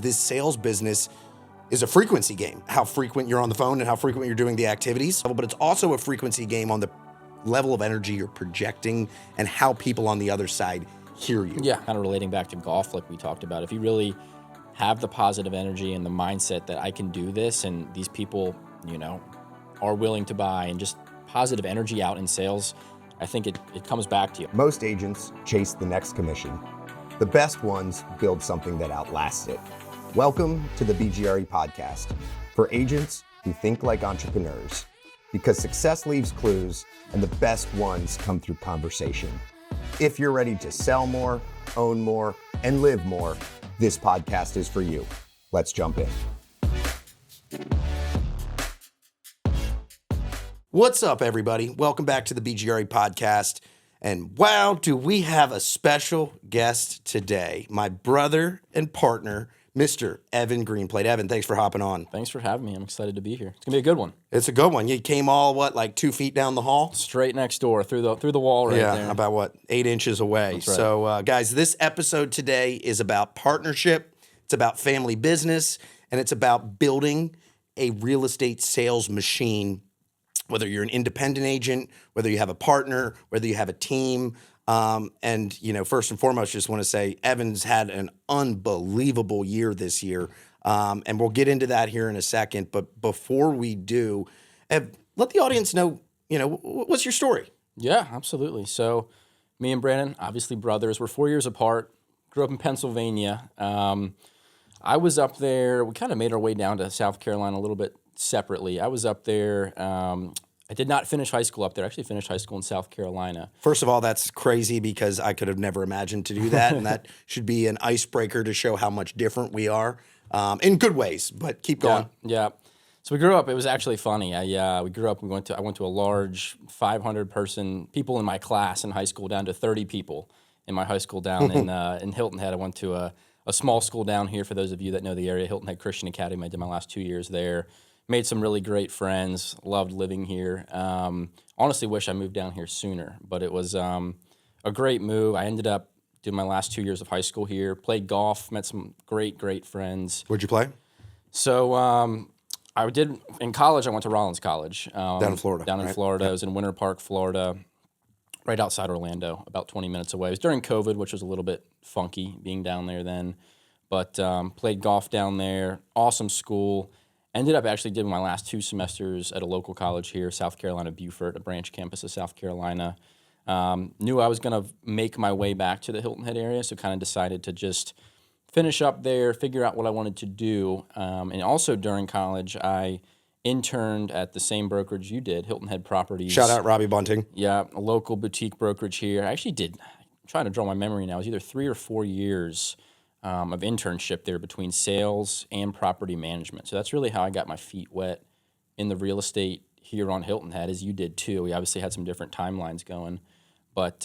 this sales business is a frequency game. How frequent you're on the phone and how frequent you're doing the activities. But it's also a frequency game on the level of energy you're projecting and how people on the other side hear you. Yeah, kind of relating back to golf like we talked about. If you really have the positive energy and the mindset that I can do this and these people, are willing to buy and just positive energy out in sales, I think it comes back to you. Most agents chase the next commission. The best ones build something that outlasts it. Welcome to the BGRE Podcast for agents who think like entrepreneurs, because success leaves clues and the best ones come through conversation. If you're ready to sell more, own more, and live more, this podcast is for you. Let's jump in. What's up, everybody? Welcome back to the BGRE Podcast. And wow, do we have a special guest today. My brother and partner, Mr. Evan Greenplate. Evan, thanks for hopping on. Thanks for having me. I'm excited to be here. It's going to be a good one. It's a good one. You came all, like 2 feet down the hall? Straight next door, through the wall right there. Yeah, about 8 inches away. That's right. So, guys, this episode today is about partnership. It's about family business, and it's about building a real estate sales machine. Whether you're an independent agent, whether you have a partner, whether you have a team. And, first and foremost, just want to say Evan's had an unbelievable year this year. And we'll get into that here in a second. But before we do, Ev, let the audience know, what's your story? Yeah, absolutely. So me and Brandon, obviously brothers, we're 4 years apart, grew up in Pennsylvania. I was up there. We kind of made our way down to South Carolina a little bit separately. I was up there. I did not finish high school up there. I actually finished high school in South Carolina. First of all, that's crazy because I could have never imagined to do that. And that should be an icebreaker to show how much different we are in good ways. But keep going. Yeah. So we grew up. It was actually funny. We grew up. I went to a large 500-person people in my class in high school down to 30 people in my high school down in Hilton Head. I went to a small school down here, for those of you that know the area, Hilton Head Christian Academy. I did my last 2 years there. Made some really great friends, loved living here. Honestly wish I moved down here sooner, but it was a great move. I ended up doing my last 2 years of high school here, played golf, met some great friends. Where'd you play? So I did, in college, I went to Rollins College. Down in Florida. Down in Florida. I was in Winter Park, Florida, right outside Orlando, about 20 minutes away. It was during COVID, which was a little bit funky being down there then, but played golf down there, awesome school. Ended up actually doing my last 2 semesters at a local college here, South Carolina Beaufort, a branch campus of South Carolina. Knew I was going to make my way back to the Hilton Head area, so kind of decided to just finish up there, figure out what I wanted to do. And also during college, I interned at the same brokerage you did, Hilton Head Properties. Shout out Robbie Bunting. Yeah, a local boutique brokerage here. I actually did, I'm trying to draw my memory now, it was either 3 or 4 years of internship there between sales and property management. So that's really how I got my feet wet in the real estate here on Hilton Head, as you did too. We obviously had some different timelines going, but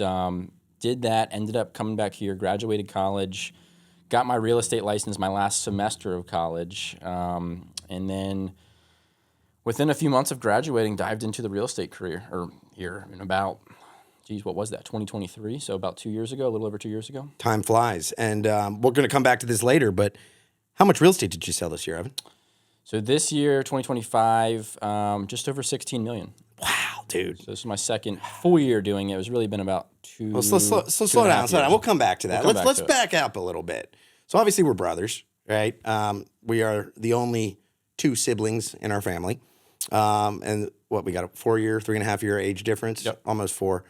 did that, ended up coming back here, graduated college, got my real estate license my last semester of college, and then within a few months of graduating, dived into the real estate career, or here in about, what was that, 2023? So about 2 years ago, a little over 2 years ago. Time flies. And we're going to come back to this later, but how much real estate did you sell this year, Evan? So this year, 2025, just over $16 million. Wow, dude. So this is my second full year doing it. It's really been about two. Well, slow down. We'll come back to that. Let's back up a little bit. So obviously we're brothers, right? We are the only 2 siblings in our family. And we got a 4-year, 3.5-year age difference, almost 4.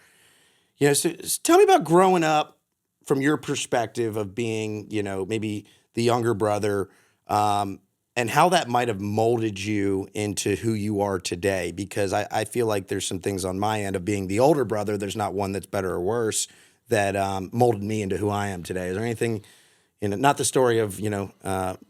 So tell me about growing up from your perspective of being, maybe the younger brother, and how that might have molded you into who you are today. Because I feel like there's some things on my end of being the older brother, there's not one that's better or worse, that molded me into who I am today. Is there anything, not the story of,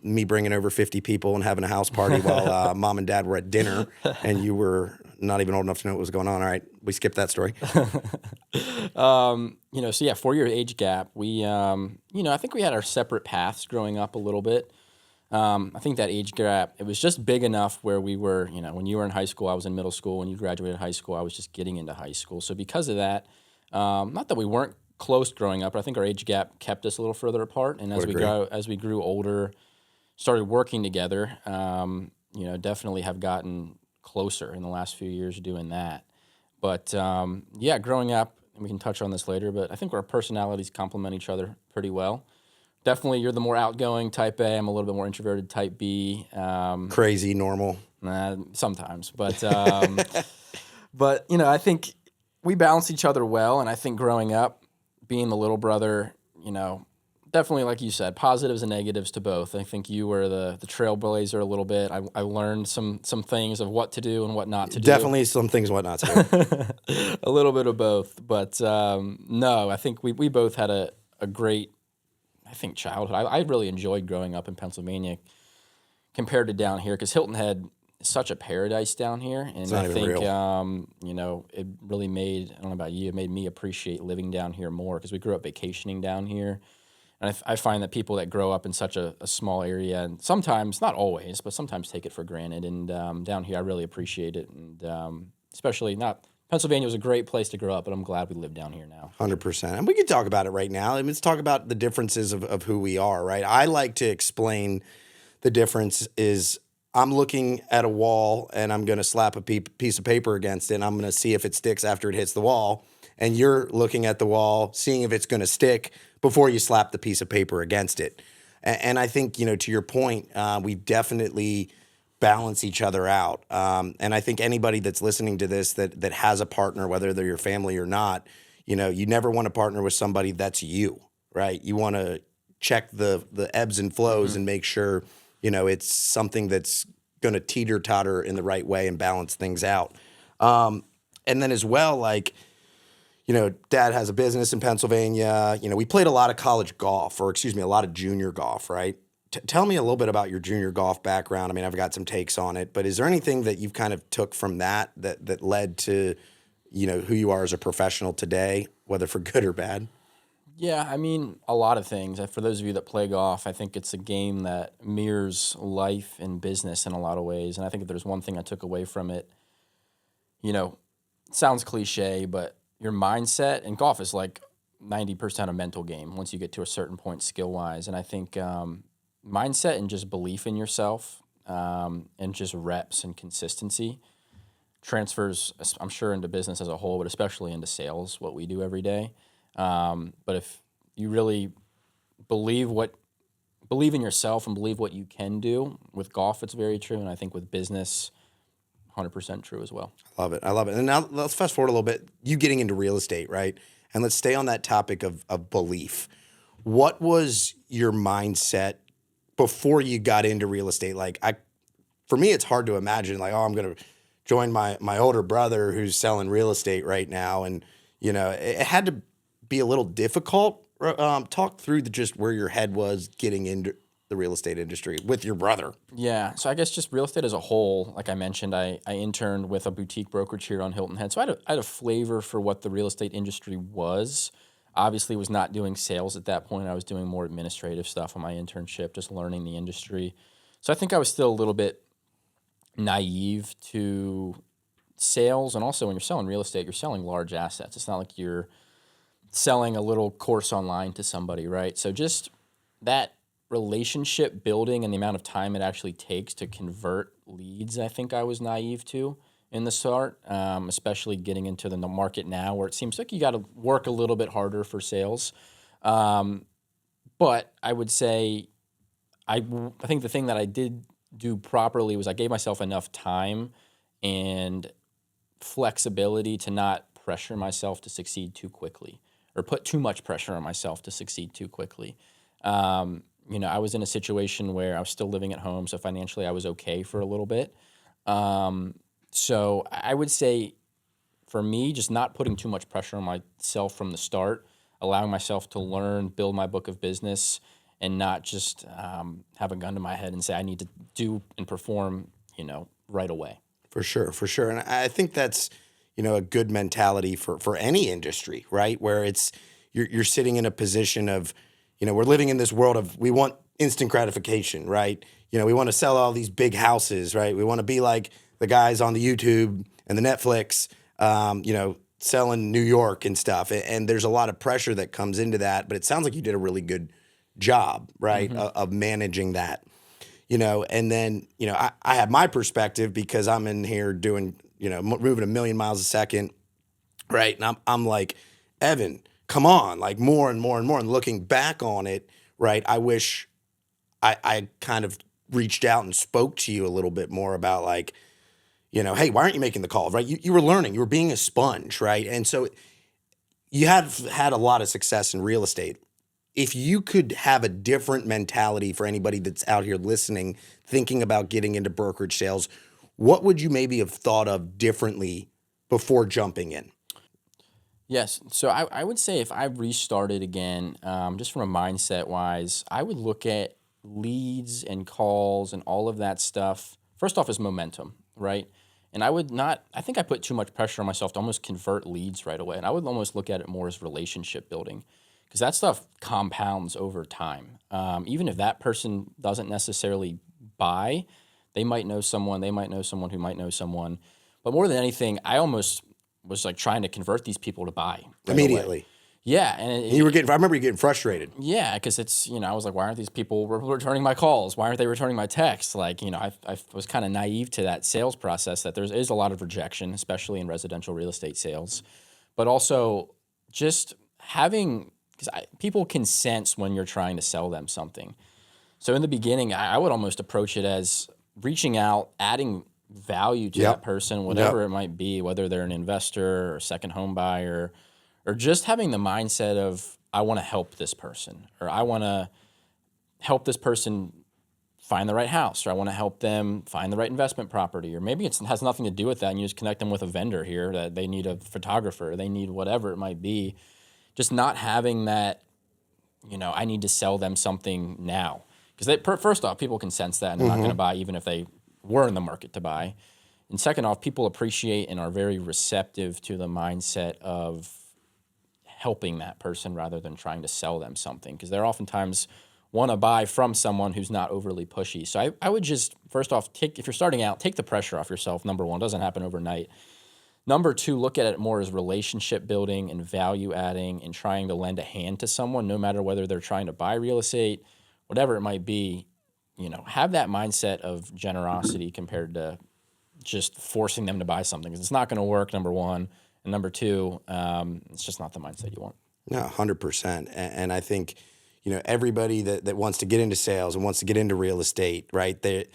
me bringing over 50 people and having a house party while mom and dad were at dinner and you were not even old enough to know what was going on. All right, we skipped that story. So 4-year age gap. We, I think we had our separate paths growing up a little bit. I think that age gap, it was just big enough where we were, when you were in high school, I was in middle school. When you graduated high school, I was just getting into high school. So because of that, not that we weren't close growing up, but I think our age gap kept us a little further apart. And as we grew older, started working together, definitely have gotten closer in the last few years doing that. But growing up, and we can touch on this later, but I think our personalities complement each other pretty well. Definitely, you're the more outgoing type A. I'm a little bit more introverted type B. Crazy, normal. Sometimes, but I think we balance each other well. And I think growing up, being the little brother, definitely, like you said, positives and negatives to both. I think you were the trailblazer a little bit. I learned some things of what to do and what not to do. Definitely some things what not to do. A little bit of both. But no, I think we both had a great, childhood. I really enjoyed growing up in Pennsylvania compared to down here, because Hilton Head is such a paradise down here. And I think, it really made, I don't know about you, it made me appreciate living down here more, because we grew up vacationing down here. And I find that people that grow up in such a small area, and sometimes, not always, but sometimes take it for granted. And down here, I really appreciate it. And especially Pennsylvania was a great place to grow up, but I'm glad we live down here now. 100%. And we can talk about it right now. I mean, let's talk about the differences of who we are, right? I like to explain the difference is I'm looking at a wall and I'm going to slap a piece of paper against it, and I'm going to see if it sticks after it hits the wall. And you're looking at the wall, seeing if it's going to stick before you slap the piece of paper against it. And I think, to your point, we definitely balance each other out. And I think anybody that's listening to this that has a partner, whether they're your family or not, you never want to partner with somebody that's you, right? You want to check the ebbs and flows and make sure, it's something that's going to teeter-totter in the right way and balance things out. And then as well, like, Dad has a business in Pennsylvania. We played a lot of college golf, a lot of junior golf, right? Tell me a little bit about your junior golf background. I mean, I've got some takes on it, but is there anything that you've kind of took from that led to, who you are as a professional today, whether for good or bad? Yeah, I mean, a lot of things. For those of you that play golf, I think it's a game that mirrors life and business in a lot of ways. And I think if there's one thing I took away from it, it sounds cliche, but your mindset, and golf is like 90% a mental game once you get to a certain point skill-wise. And I think mindset and just belief in yourself and just reps and consistency transfers, I'm sure, into business as a whole, but especially into sales, what we do every day. But if you really believe in yourself and believe what you can do, with golf it's very true, and I think with business 100% true as well. I love it. And now let's fast forward a little bit. You getting into real estate, right? And let's stay on that topic of belief. What was your mindset before you got into real estate? For me, it's hard to imagine I'm going to join my older brother who's selling real estate right now. And, it had to be a little difficult. Talk through just where your head was getting into the real estate industry with your brother. Yeah. So I guess just real estate as a whole, like I mentioned, I interned with a boutique brokerage here on Hilton Head. So I had a flavor for what the real estate industry was. Obviously was not doing sales at that point. I was doing more administrative stuff on my internship, just learning the industry. So I think I was still a little bit naive to sales. And also when you're selling real estate, you're selling large assets. It's not like you're selling a little course online to somebody, right? So just that relationship building and the amount of time it actually takes to convert leads, I think I was naive to in the start, especially getting into the market now where it seems like you got to work a little bit harder for sales. But I would say I think the thing that I did do properly was I gave myself enough time and flexibility to not pressure myself to succeed too quickly or put too much pressure on myself to succeed too quickly. I was in a situation where I was still living at home, so financially I was okay for a little bit. So I would say for me, just not putting too much pressure on myself from the start, allowing myself to learn, build my book of business, and not just have a gun to my head and say I need to do and perform, right away. For sure. And I think that's, a good mentality for any industry, right? Where it's you're sitting in a position of, we're living in this world of we want instant gratification, right? We want to sell all these big houses, right? We want to be like the guys on the YouTube and the Netflix, selling New York and stuff. And there's a lot of pressure that comes into that, but it sounds like you did a really good job, right, of managing that. and then, I have my perspective because I'm in here doing, moving a million miles a second, right? And I'm like, Evan, come on, like more and more and more. And looking back on it, right, I wish I kind of reached out and spoke to you a little bit more about like, hey, why aren't you making the calls, right? You were learning, you were being a sponge, right? And so you have had a lot of success in real estate. If you could have a different mentality for anybody that's out here listening, thinking about getting into brokerage sales, what would you maybe have thought of differently before jumping in? Yes. So I would say if I restarted again, just from a mindset wise, I would look at leads and calls and all of that stuff. First off is momentum, right? And I think I put too much pressure on myself to almost convert leads right away. And I would almost look at it more as relationship building because that stuff compounds over time. Even if that person doesn't necessarily buy, they might know someone who might know someone. But more than anything, I almost was like trying to convert these people to buy right immediately. away. Yeah. And I remember you getting frustrated. Yeah, because it's, I was like, why aren't these people returning my calls? Why aren't they returning my texts? Like, I was kind of naive to that sales process that there is a lot of rejection, especially in residential real estate sales. But also just having, because people can sense when you're trying to sell them something. So in the beginning, I would almost approach it as reaching out, adding value to that person, whatever it might be, whether they're an investor or a second home buyer, or just having the mindset of, I want to help this person, or I want to help this person find the right house, or I want to help them find the right investment property, or maybe it has nothing to do with that, and you just connect them with a vendor here that they need a photographer, they need whatever it might be. Just not having that, I need to sell them something now. Because first off, people can sense that and they're not going to buy even if they were in the market to buy. And second off, people appreciate and are very receptive to the mindset of helping that person rather than trying to sell them something, because they're oftentimes want to buy from someone who's not overly pushy. So I would just, first off, if you're starting out, take the pressure off yourself. Number one, it doesn't happen overnight. Number two, look at it more as relationship building and value adding and trying to lend a hand to someone, no matter whether they're trying to buy real estate, whatever it might be. Have that mindset of generosity compared to just forcing them to buy something. 'Cause it's not going to work, number one. And number two, it's just not the mindset you want. No, 100%. And I think, everybody that wants to get into sales and wants to get into real estate, right, they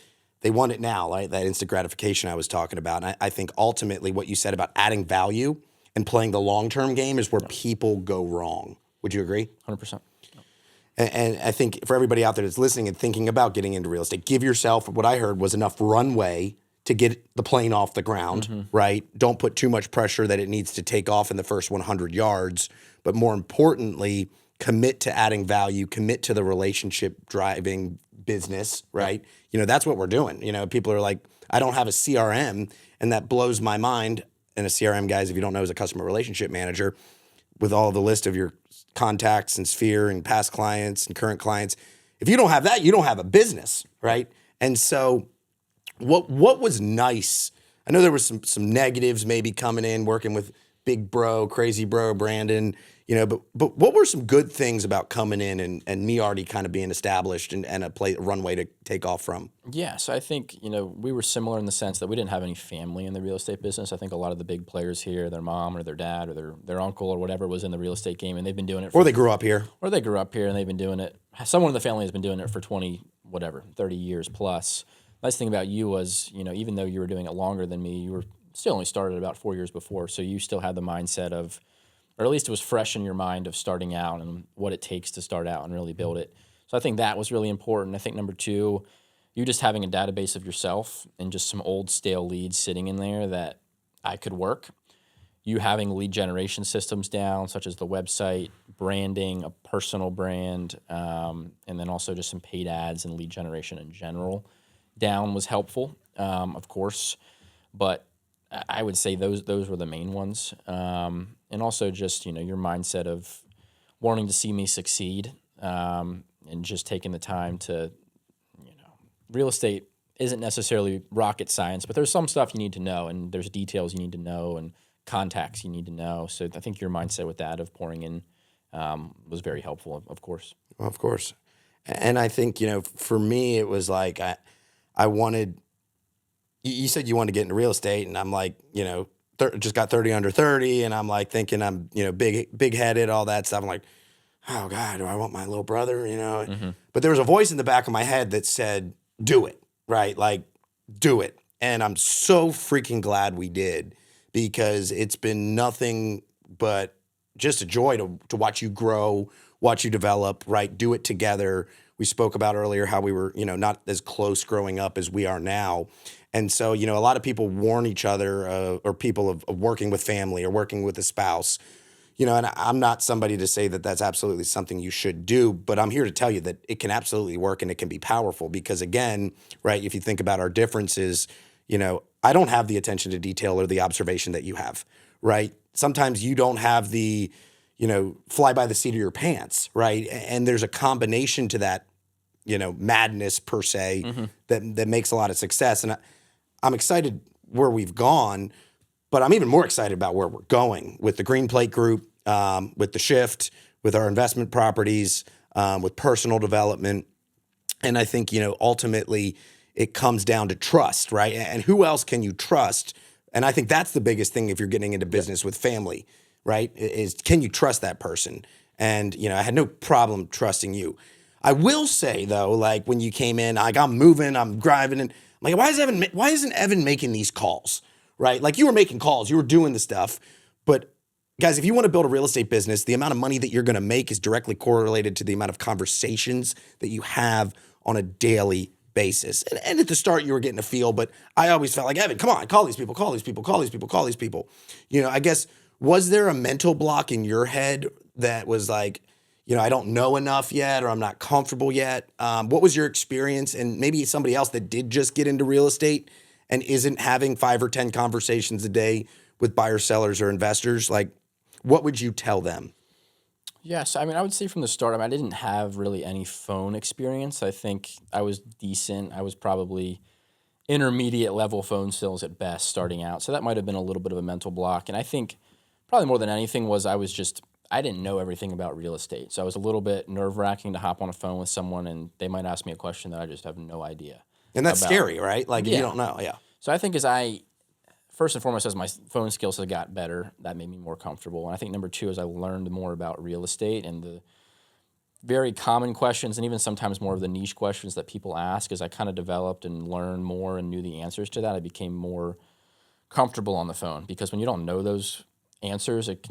want it now, right? That instant gratification I was talking about. And I think ultimately what you said about adding value and playing the long-term game is where people go wrong. Would you agree? 100%. And I think for everybody out there that's listening and thinking about getting into real estate, give yourself, what I heard was enough runway to get the plane off the ground, right? Don't put too much pressure that it needs to take off in the first 100 yards. But more importantly, commit to adding value, commit to the relationship driving business, right? That's what we're doing. People are like, I don't have a CRM, and that blows my mind. And a CRM, guys, if you don't know, is a customer relationship manager with all the list of your contacts and sphere and past clients and current clients. If you don't have that, you don't have a business, right? And so what was nice, I know there was some negatives maybe coming in, working with big bro, crazy bro, Brandon, but what were some good things about coming in and me already kind of being established and a runway to take off from? Yeah, so I think, we were similar in the sense that we didn't have any family in the real estate business. I think a lot of the big players here, their mom or their dad or their uncle or whatever was in the real estate game, and they've been doing it or they grew up here. Or they grew up here and they've been doing it. Someone in the family has been doing it for 30 years plus. Nice thing about you was, even though you were doing it longer than me, you were still only started about 4 years before. So you still had the mindset of, or at least it was fresh in your mind of starting out and what it takes to start out and really build it. So I think that was really important. I think number two, you just having a database of yourself and just some old stale leads sitting in there that I could work. You having lead generation systems down, such as the website, branding, a personal brand, and then also just some paid ads and lead generation in general down was helpful, of course. But I would say those were the main ones. And also just, your mindset of wanting to see me succeed, and just taking the time to, real estate isn't necessarily rocket science, but there's some stuff you need to know, and there's details you need to know, and contacts you need to know. So I think your mindset with that of pouring in was very helpful, of course. Of course. And I think, for me, it was like I wanted, you said you wanted to get into real estate, and I'm like, just got 30 under 30, and I'm like thinking I'm, big headed, all that stuff. I'm like, oh God, do I want my little brother, Mm-hmm. But there was a voice in the back of my head that said, do it, right? Like, do it. And I'm so freaking glad we did, because it's been nothing but just a joy to watch you grow, watch you develop, right? Do it together. We spoke about earlier how we were, not as close growing up as we are now. And so, a lot of people warn each other, or people of working with family or working with a spouse, and I'm not somebody to say that that's absolutely something you should do, but I'm here to tell you that it can absolutely work and it can be powerful, because again, right, if you think about our differences, I don't have the attention to detail or the observation that you have, right? Sometimes you don't have the, fly by the seat of your pants, right? And there's a combination to that, madness per se, Mm-hmm. that makes a lot of success. And I'm excited where we've gone, but I'm even more excited about where we're going with the Greenplate Group, with the shift, with our investment properties, with personal development. And I think, ultimately it comes down to trust, right? And who else can you trust? And I think that's the biggest thing if you're getting into business with family, right? Is can you trust that person? And, I had no problem trusting you. I will say though, like when you came in, like I'm moving, I'm driving, and I'm like, why isn't Evan making these calls, right? Like you were making calls, you were doing the stuff, but guys, if you want to build a real estate business, the amount of money that you're going to make is directly correlated to the amount of conversations that you have on a daily basis. And at the start, you were getting a feel, but I always felt like, Evan, come on, call these people. I guess, was there a mental block in your head that was like, I don't know enough yet, or I'm not comfortable yet? What was your experience? And maybe somebody else that did just get into real estate and isn't having 5 or 10 conversations a day with buyers, sellers, or investors, like, what would you tell them? Yes, I would say from the start, I didn't have really any phone experience. I think I was decent. I was probably intermediate level phone skills at best starting out. So that might have been a little bit of a mental block. And I think probably more than anything was I didn't know everything about real estate. So I was a little bit nerve-wracking to hop on a phone with someone and they might ask me a question that I just have no idea. And that's scary, right? Like, Yeah. you don't know, yeah. So I think first and foremost, as my phone skills have got better, that made me more comfortable. And I think number 2 is I learned more about real estate and the very common questions, and even sometimes more of the niche questions that people ask. As I kind of developed and learned more and knew the answers to that, I became more comfortable on the phone, because when you don't know those answers, it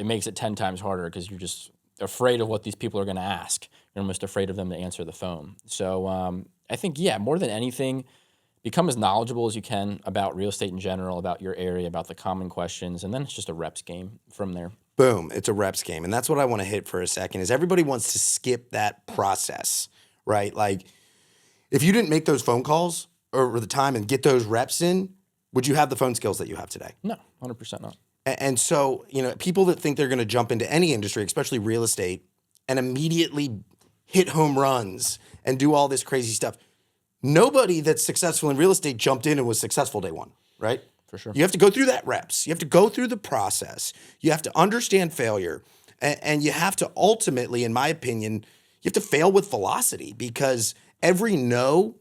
makes it 10 times harder, because you're just afraid of what these people are going to ask. You're almost afraid of them to answer the phone. So I think, more than anything, become as knowledgeable as you can about real estate in general, about your area, about the common questions, and then it's just a reps game from there. Boom, it's a reps game. And that's what I want to hit for a second, is everybody wants to skip that process, right? Like, if you didn't make those phone calls over the time and get those reps in, would you have the phone skills that you have today? No, 100% not. And so, people that think they're going to jump into any industry, especially real estate, and immediately hit home runs and do all this crazy stuff. Nobody that's successful in real estate jumped in and was successful day one, right? For sure. You have to go through that reps. You have to go through the process. You have to understand failure. And you have to ultimately, in my opinion, you have to fail with velocity, because every no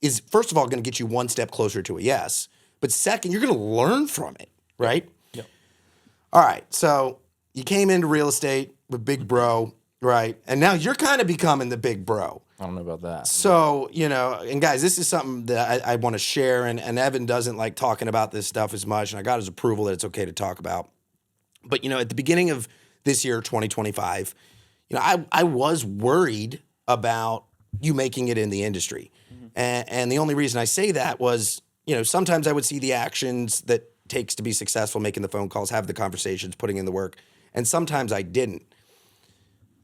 is, first of all, going to get you one step closer to a yes. But second, you're going to learn from it, right? Yep. All right. So you came into real estate with Big Bro, right? And now you're kind of becoming the Big Bro. I don't know about that. So, and guys, this is something that I want to share, and Evan doesn't like talking about this stuff as much, and I got his approval that it's okay to talk about. But, at the beginning of this year, 2025, I was worried about you making it in the industry. Mm-hmm. And the only reason I say that was, sometimes I would see the actions that takes to be successful, making the phone calls, have the conversations, putting in the work, and sometimes I didn't.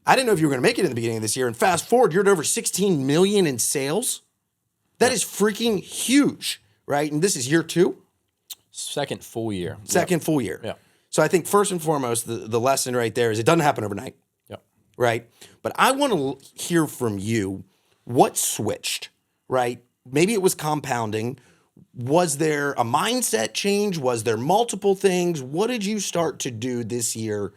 I didn't know if you were going to make it in the beginning of this year. And fast forward, you're at over 16 million in sales. That is freaking huge, right? And this is year 2? Second full year. Second full year. Yeah. So I think first and foremost, the lesson right there is it doesn't happen overnight. Yep. Right? But I want to hear from you what switched, right? Maybe it was compounding. Was there a mindset change? Was there multiple things? What did you start to do this year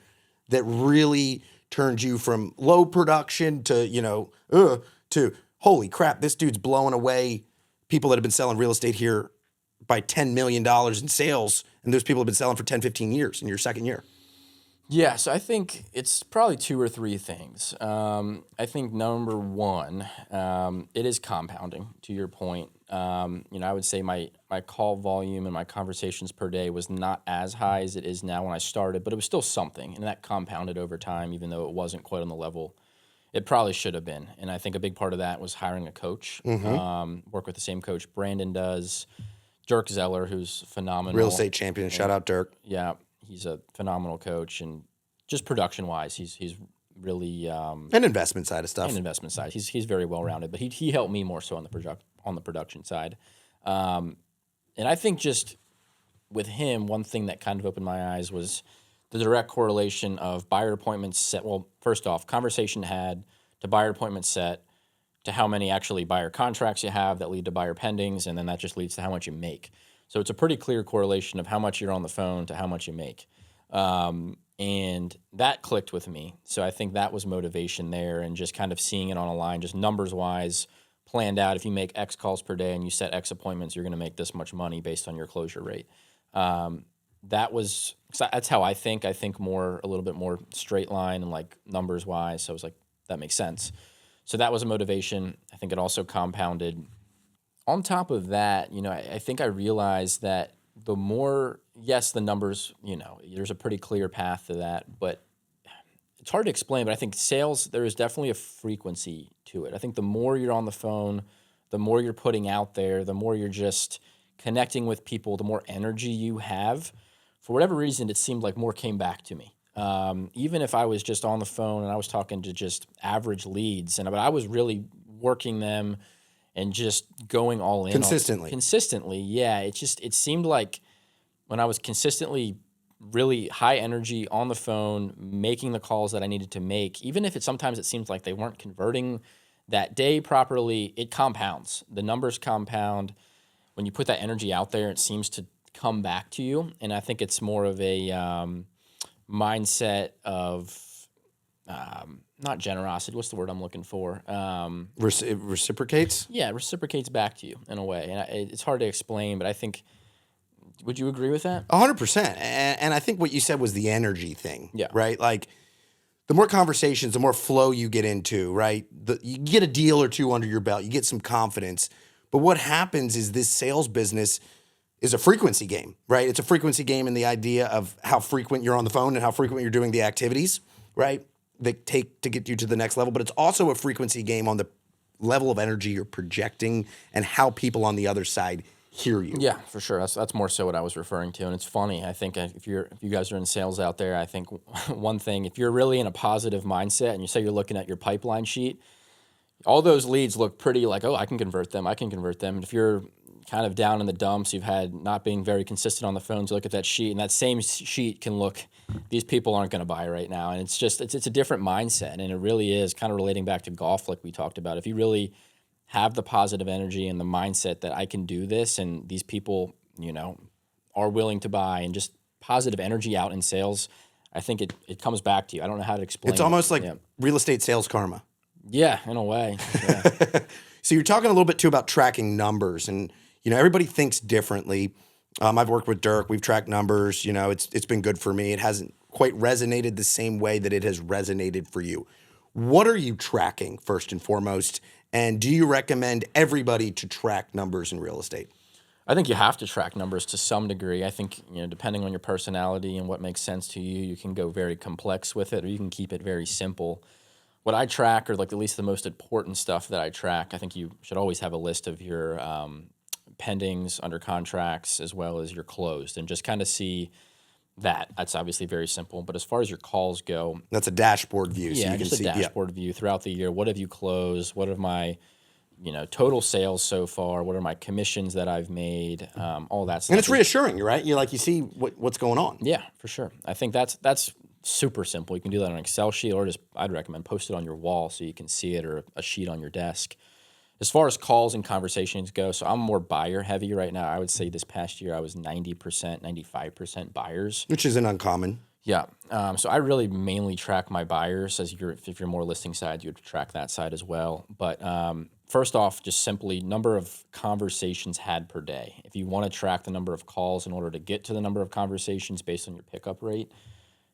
that really turned you from low production to, to holy crap, this dude's blowing away people that have been selling real estate here by $10 million in sales. And those people have been selling for 10, 15 years in your second year. Yeah, so I think it's probably 2 or 3 things. I think number one, it is compounding, to your point. I would say my call volume and my conversations per day was not as high as it is now when I started, but it was still something. And that compounded over time, even though it wasn't quite on the level it probably should have been. And I think a big part of that was hiring a coach. Work with the same coach Brandon does. Dirk Zeller, who's phenomenal. Real estate champion. Shout out Dirk. Yeah, he's a phenomenal coach. And just production-wise, he's really... and investment side of stuff. And investment side. He's very well-rounded. But he helped me more so on the production side. And I think just with him, one thing that kind of opened my eyes was the direct correlation of buyer appointments set. Well, first off, conversation had to buyer appointments set to how many actually buyer contracts you have that lead to buyer pendings, and then that just leads to how much you make. So it's a pretty clear correlation of how much you're on the phone to how much you make. And that clicked with me. So I think that was motivation there, and just kind of seeing it on a line, just numbers-wise, planned out. If you make X calls per day and you set X appointments, you're going to make this much money based on your closure rate. That's how I think. I think a little bit more straight line and like numbers wise. So I was like, that makes sense. So that was a motivation. I think it also compounded. On top of that, I think I realized that the more, yes, the numbers, there's a pretty clear path to that, but it's hard to explain. But I think sales, there is definitely a frequency to it. I think the more you're on the phone, the more you're putting out there, the more you're just connecting with people, the more energy you have. For whatever reason, it seemed like more came back to me. Even if I was just on the phone and I was talking to just average leads, but I was really working them and just going all in. Consistently, yeah. It seemed like when I was consistently really high energy on the phone, making the calls that I needed to make, even if sometimes it seems like they weren't converting that day properly, it compounds. The numbers compound. When you put that energy out there, it seems to come back to you. And I think it's more of a mindset of not generosity. What's the word I'm looking for? Reciprocates? Yeah, reciprocates back to you in a way. And it's hard to explain, but I think, would you agree with that? 100%. And I think what you said was the energy thing, yeah. Right? Like the more conversations, the more flow you get into, right? You get a deal or two under your belt, you get some confidence. But what happens is this sales business is a frequency game, right? It's a frequency game in the idea of how frequent you're on the phone and how frequent you're doing the activities, right? That take to get you to the next level. But it's also a frequency game on the level of energy you're projecting and how people on the other side hear you. Yeah, for sure. That's more so what I was referring to. And it's funny. I think if you guys are in sales out there, I think one thing, if you're really in a positive mindset and you say you're looking at your pipeline sheet, all those leads look pretty like, oh, I can convert them. And if you're kind of down in the dumps, you've had not being very consistent on the phones, you look at that sheet, and that same sheet can look, these people aren't going to buy right now. And it's a different mindset. And it really is kind of relating back to golf like we talked about. If you really have the positive energy and the mindset that I can do this and these people, are willing to buy, and just positive energy out in sales, I think it comes back to you. I don't know how to explain it. It's almost like real estate sales karma. Yeah, in a way. Yeah. So you're talking a little bit too about tracking numbers, and everybody thinks differently. I've worked with Dirk. We've tracked numbers. It's been good for me. It hasn't quite resonated the same way that it has resonated for you. What are you tracking first and foremost? And do you recommend everybody to track numbers in real estate? I think you have to track numbers to some degree. I think, depending on your personality and what makes sense to you, you can go very complex with it, or you can keep it very simple. What I track, or like at least the most important stuff that I track, I think you should always have a list of your pendings, under contracts, as well as your closed, and just kind of see that. That's obviously very simple. But as far as your calls go, that's a dashboard view. Yeah, so you just can see a dashboard view throughout the year. What have you closed? What are my total sales so far? What are my commissions that I've made? All that stuff. And it's reassuring, right? You see what's going on. Yeah, for sure. I think that's super simple. You can do that on an Excel sheet, or I'd recommend post it on your wall so you can see it, or a sheet on your desk. As far as calls and conversations go, so I'm more buyer heavy right now. I would say this past year I was 90%, 95% buyers. Which isn't uncommon. Yeah. So I really mainly track my buyers. If you're more listing side, you'd track that side as well. But first off, just simply number of conversations had per day. If you want to track the number of calls in order to get to the number of conversations based on your pickup rate,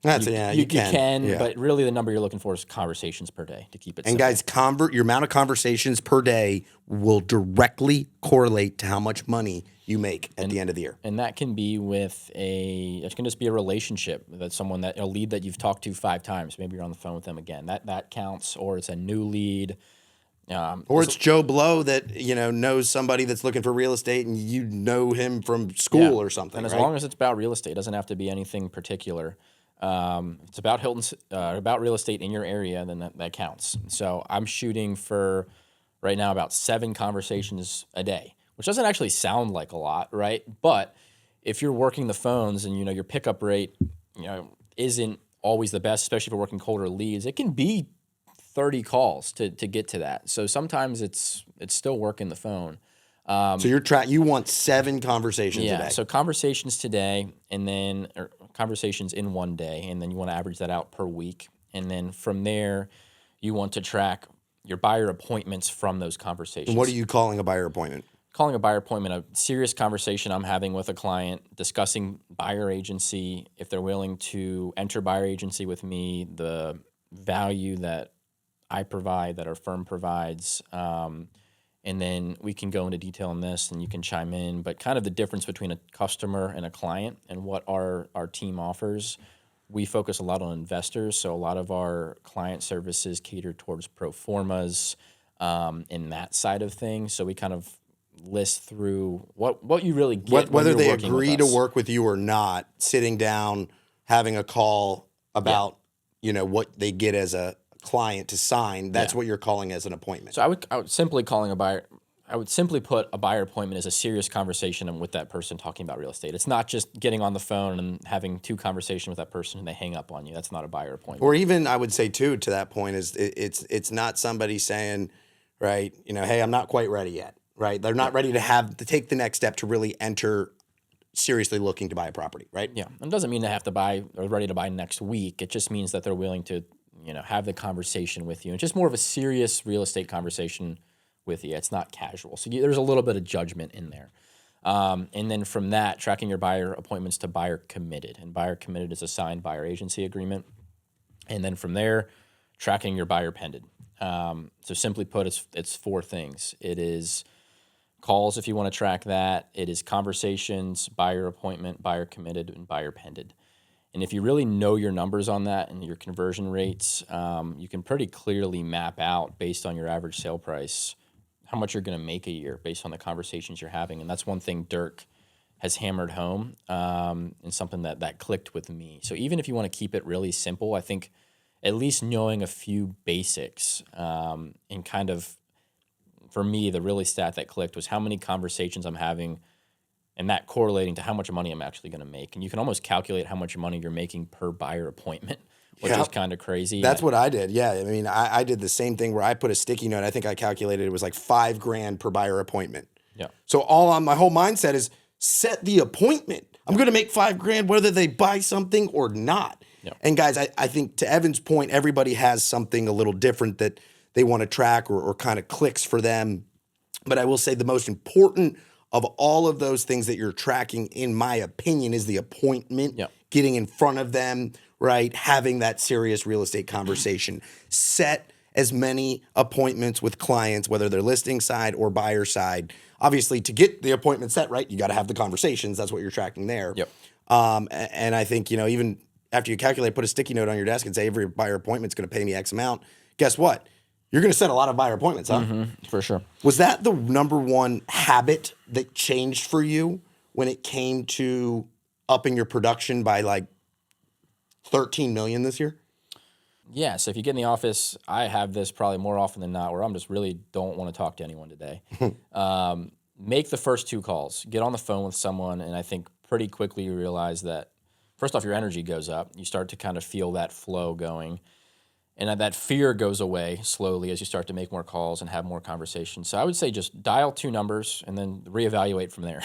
you can. Yeah. But really the number you're looking for is conversations per day to keep it And simple. guys, your amount of conversations per day will directly correlate to how much money you make at the end of the year. And that can be it can just be a relationship that a lead that you've talked to 5 times. Maybe you're on the phone with them again. That counts, or it's a new lead. Or it's Joe Blow that, knows somebody that's looking for real estate and you know him from school or something. And as long as it's about real estate, it doesn't have to be anything particular. If it's about about real estate in your area, then that counts. So I'm shooting for right now about 7 conversations a day, which doesn't actually sound like a lot, right? But if you're working the phones and your pickup rate, isn't always the best, especially if you're working colder leads, it can be 30 calls to get to that. So sometimes it's still working the phone. So you want 7 conversations a day. So conversations today, and then conversations in one day, and then you want to average that out per week. And then from there, you want to track your buyer appointments from those conversations. And what are you calling a buyer appointment? Calling a buyer appointment a serious conversation I'm having with a client, discussing buyer agency, if they're willing to enter buyer agency with me, the value that I provide, that our firm provides, and then we can go into detail on this and you can chime in, but kind of the difference between a customer and a client and what our team offers. We focus a lot on investors, so a lot of our client services cater towards pro formas in that side of things. So we kind of list through what you really get. Whether they agree to work with you or not, sitting down, having a call about what they get as a client to sign, that's what you're calling as an appointment. So I would simply put a buyer appointment as a serious conversation with that person talking about real estate. It's not just getting on the phone and having 2 conversations with that person and they hang up on you. That's not a buyer appointment. Or even I would say too, to that point, is it's not somebody saying, right, hey, I'm not quite ready yet, right? They're not ready to take the next step to really enter seriously looking to buy a property, right? Yeah. And it doesn't mean they have to buy or ready to buy next week. It just means that they're willing to have the conversation with you. It's just more of a serious real estate conversation with you. It's not casual. So there's a little bit of judgment in there. And then from that, tracking your buyer appointments to buyer committed. And buyer committed is a signed buyer agency agreement. And then from there, tracking your buyer pended. So simply put, it's 4 things. It is calls if you want to track that. It is conversations, buyer appointment, buyer committed, and buyer pended. And if you really know your numbers on that and your conversion rates, you can pretty clearly map out based on your average sale price how much you're going to make a year based on the conversations you're having. And that's one thing Dirk has hammered home and something that clicked with me. So even if you want to keep it really simple, I think at least knowing a few basics and kind of, for me, the really stat that clicked was how many conversations I'm having and that correlating to how much money I'm actually going to make. And you can almost calculate how much money you're making per buyer appointment, which is kind of crazy. That's what I did. Yeah. I mean, I did the same thing where I put a sticky note. I think I calculated it was like $5,000 per buyer appointment. Yeah. So my whole mindset is set the appointment. I'm going to make $5,000 whether they buy something or not. Yeah. And guys, I think to Evan's point, everybody has something a little different that they want to track or kind of clicks for them. But I will say the most important of all of those things that you're tracking, in my opinion, is the appointment, getting in front of them, right? Having that serious real estate conversation. Set as many appointments with clients, whether they're listing side or buyer side. Obviously, to get the appointment set, right, you got to have the conversations. That's what you're tracking there. Yep. And I think, even after you calculate, put a sticky note on your desk and say every buyer appointment's going to pay me X amount. Guess what? You're going to set a lot of buyer appointments, huh? Mm-hmm, for sure. Was that the number one habit that changed for you when it came to upping your production by like 13 million this year? Yeah. So if you get in the office, I have this probably more often than not where I'm just really don't want to talk to anyone today. Make the first 2 calls. Get on the phone with someone, and I think pretty quickly you realize that, first off, your energy goes up. You start to kind of feel that flow going. And that fear goes away slowly as you start to make more calls and have more conversations. So I would say just dial 2 numbers and then reevaluate from there.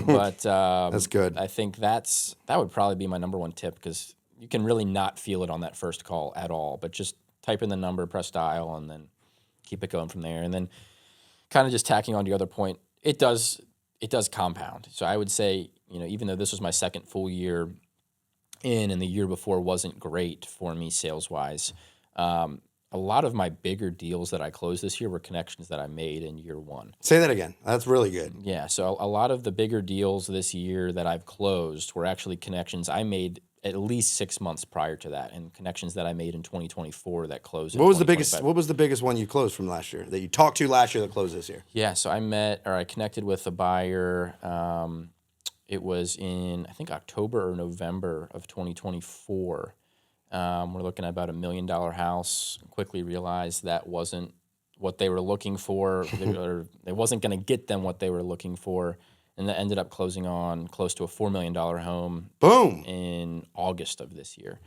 But that's good. I think that would probably be my number one tip, because you can really not feel it on that first call at all. But just type in the number, press dial, and then keep it going from there. And then kind of just tacking on to your other point, it does compound. So I would say, even though this was my second full year in and the year before wasn't great for me sales-wise, a lot of my bigger deals that I closed this year were connections that I made in year one. Say that again. That's really good. Yeah, so a lot of the bigger deals this year that I've closed were actually connections I made at least 6 months prior to that, and connections that I made in 2024 that closed in What was 2025. What was the biggest one you closed from last year that you talked to last year that closed this year? Yeah, so I connected with a buyer. It was in, I think, October or November of 2024. We're looking at about $1 million house. Quickly realized that wasn't what they were looking for. It wasn't going to get them what they were looking for. And that ended up closing on close to a $4 million home. Boom! In August of this year.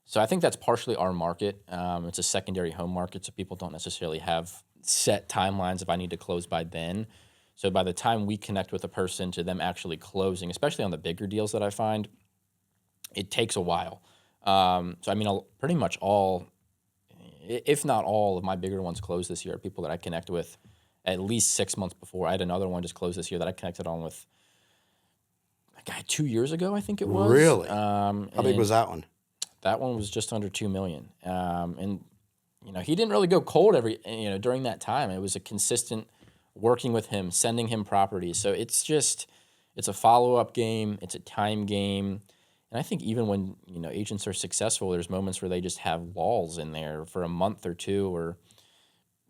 So I think that's partially our market. It's a secondary home market, so people don't necessarily have set timelines if I need to close by then. So by the time we connect with a person to them actually closing, especially on the bigger deals that I find, it takes a while. Pretty much all, if not all, of my bigger ones closed this year are people that I connect with at least 6 months before. I had another one just closed this year that I connected on with a guy 2 years ago, I think it was. Really? How big was that one? That one was just under $2 million. He didn't really go cold during that time. It was a consistent working with him, sending him properties. So it's a follow-up game. It's a time game. And I think even when, agents are successful, there's moments where they just have lulls in there for a month or two or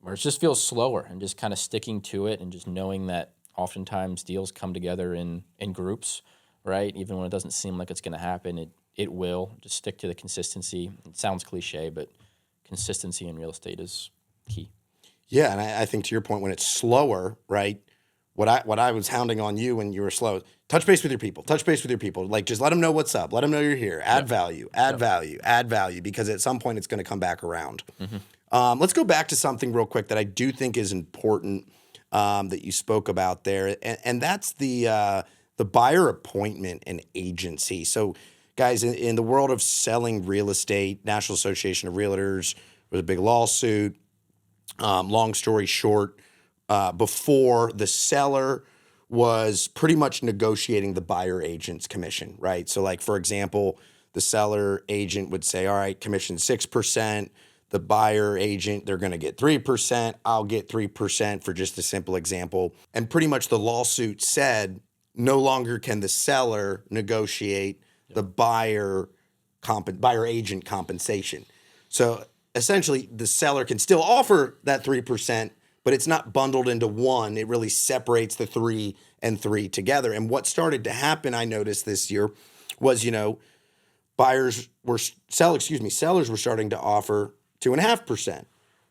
where it just feels slower, and just kind of sticking to it and just knowing that oftentimes deals come together in groups, right? Even when it doesn't seem like it's going to happen, it will. Just stick to the consistency. It sounds cliche, but consistency in real estate is key. Yeah, and I think to your point, when it's slower, right? What I was hounding on you when you were slow, touch base with your people. Like, just let them know what's up. Let them know you're here. Add value, add value, because at some point it's going to come back around. Mm-hmm. Let's go back to something real quick that I do think is important that you spoke about there, and that's the buyer appointment and agency. So, guys, in the world of selling real estate, National Association of Realtors was a big lawsuit. Long story short, before the seller was pretty much negotiating the buyer agent's commission, right? So, like, for example, the seller agent would say, all right, commission 6%. The buyer agent, they're going to get 3%. I'll get 3% for just a simple example. And pretty much the lawsuit said no longer can the seller negotiate the buyer agent compensation. So essentially, the seller can still offer that 3%, but it's not bundled into one. It really separates the 3 and 3 together. And what started to happen, I noticed this year, was sellers were starting to offer 2.5%,